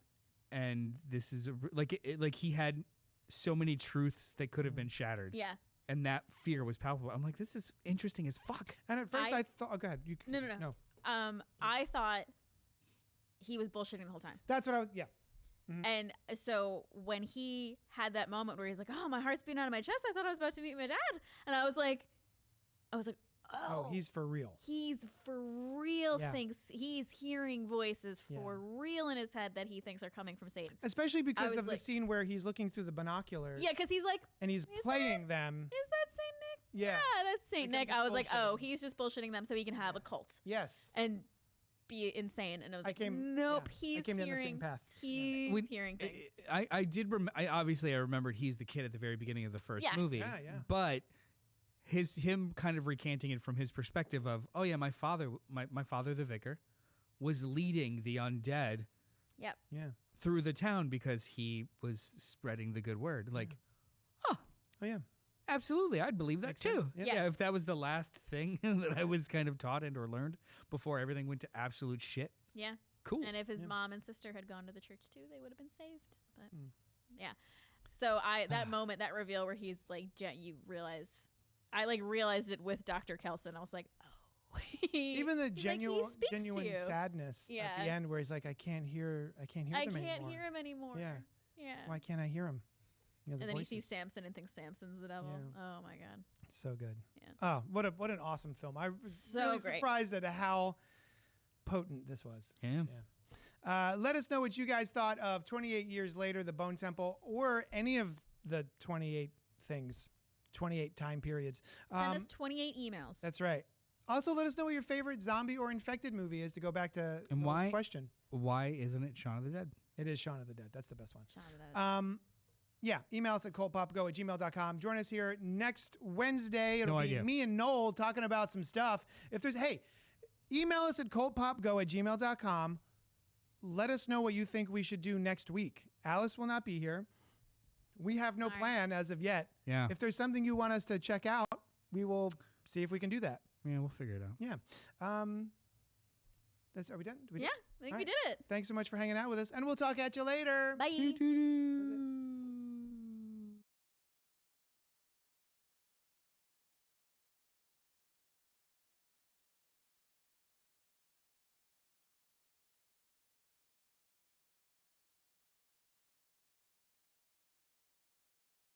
and this is like he had so many truths that could have been shattered, Yeah. and that fear was palpable. I'm like, this is interesting as fuck. And at first I- I thought, oh, go ahead. You No. continue. No. I thought he was bullshitting the whole time. That's what I was, yeah. And so when he had that moment where he's like, "Oh, my heart's beating out of my chest. I thought I was about to meet my dad," and I was like, "Oh, He's for real. he's for real. Yeah. Thinks he's hearing voices Yeah. for real in his head that he thinks are coming from Satan." Especially because was of the like- scene where he's looking through the binoculars. Yeah, because he's like, And he's Is playing them. "Is that Saint Nick? Yeah. that's Saint Like, I'm Nick." just I was like, "Oh, bullshitting. he's just bullshitting them so he can have a cult Yes. and be insane." And I was I like, came- "Nope, yeah, I he's came down the same hearing. path. He's When- hearing things." I did. I obviously I remembered he's the kid at the very beginning of the first Yes. movie. Yeah. But him kind of recanting it from his perspective of, oh yeah, my father the vicar was leading the undead Yep. Yeah. through the town because he was spreading the good word. Like, Oh, yeah. absolutely, I'd believe that Makes too. sense. Yeah. Yeah. If that was the last thing that I was kind of taught and or learned before everything went to absolute shit. Yeah. Cool. And if his Yeah. mom and sister had gone to the church too, they would have been saved. But Mm. yeah. So that moment, that reveal where he's like, you realize, I like realized it with Dr. Kelson. I was like, oh, Even the He's like, he genuine speaks to genuine you. sadness at Yeah. the end, where he's like, I can't hear I them can't anymore. hear him anymore. Yeah. Yeah. Why can't I hear him? You know, the And then he voices. sees Samson and thinks Samson's the devil. Yeah. Oh my god. So good. Yeah. Oh, what an awesome film! I was So really great. surprised at how potent this was. Yeah. Let us know what you guys thought of 28 Years Later, The Bone Temple, or any of the 28 things, 28 time periods. Send us 28 emails. That's right. Also, let us know what your favorite zombie or infected movie is, to go back to And Noel's why- question. Why isn't it Shaun of the Dead? It is Shaun of the Dead. That's the best one. Shaun of the Dead. Yeah, email us at cultpopgo@gmail.com. Join us here next Wednesday. It'll No be idea. me and Noel talking about some stuff. Email us at cultpopgo@gmail.com. Let us know what you think we should do next week. Alice will not be here. We have no Darn. plan as of yet. Yeah. If there's something you want us to check out, we will see if we can do that. Yeah, we'll figure it out. Yeah. Are we done? Did we yeah, do- I think All we right. did it. Thanks so much for hanging out with us, and we'll talk at you later. Bye. Doo-doo-doo.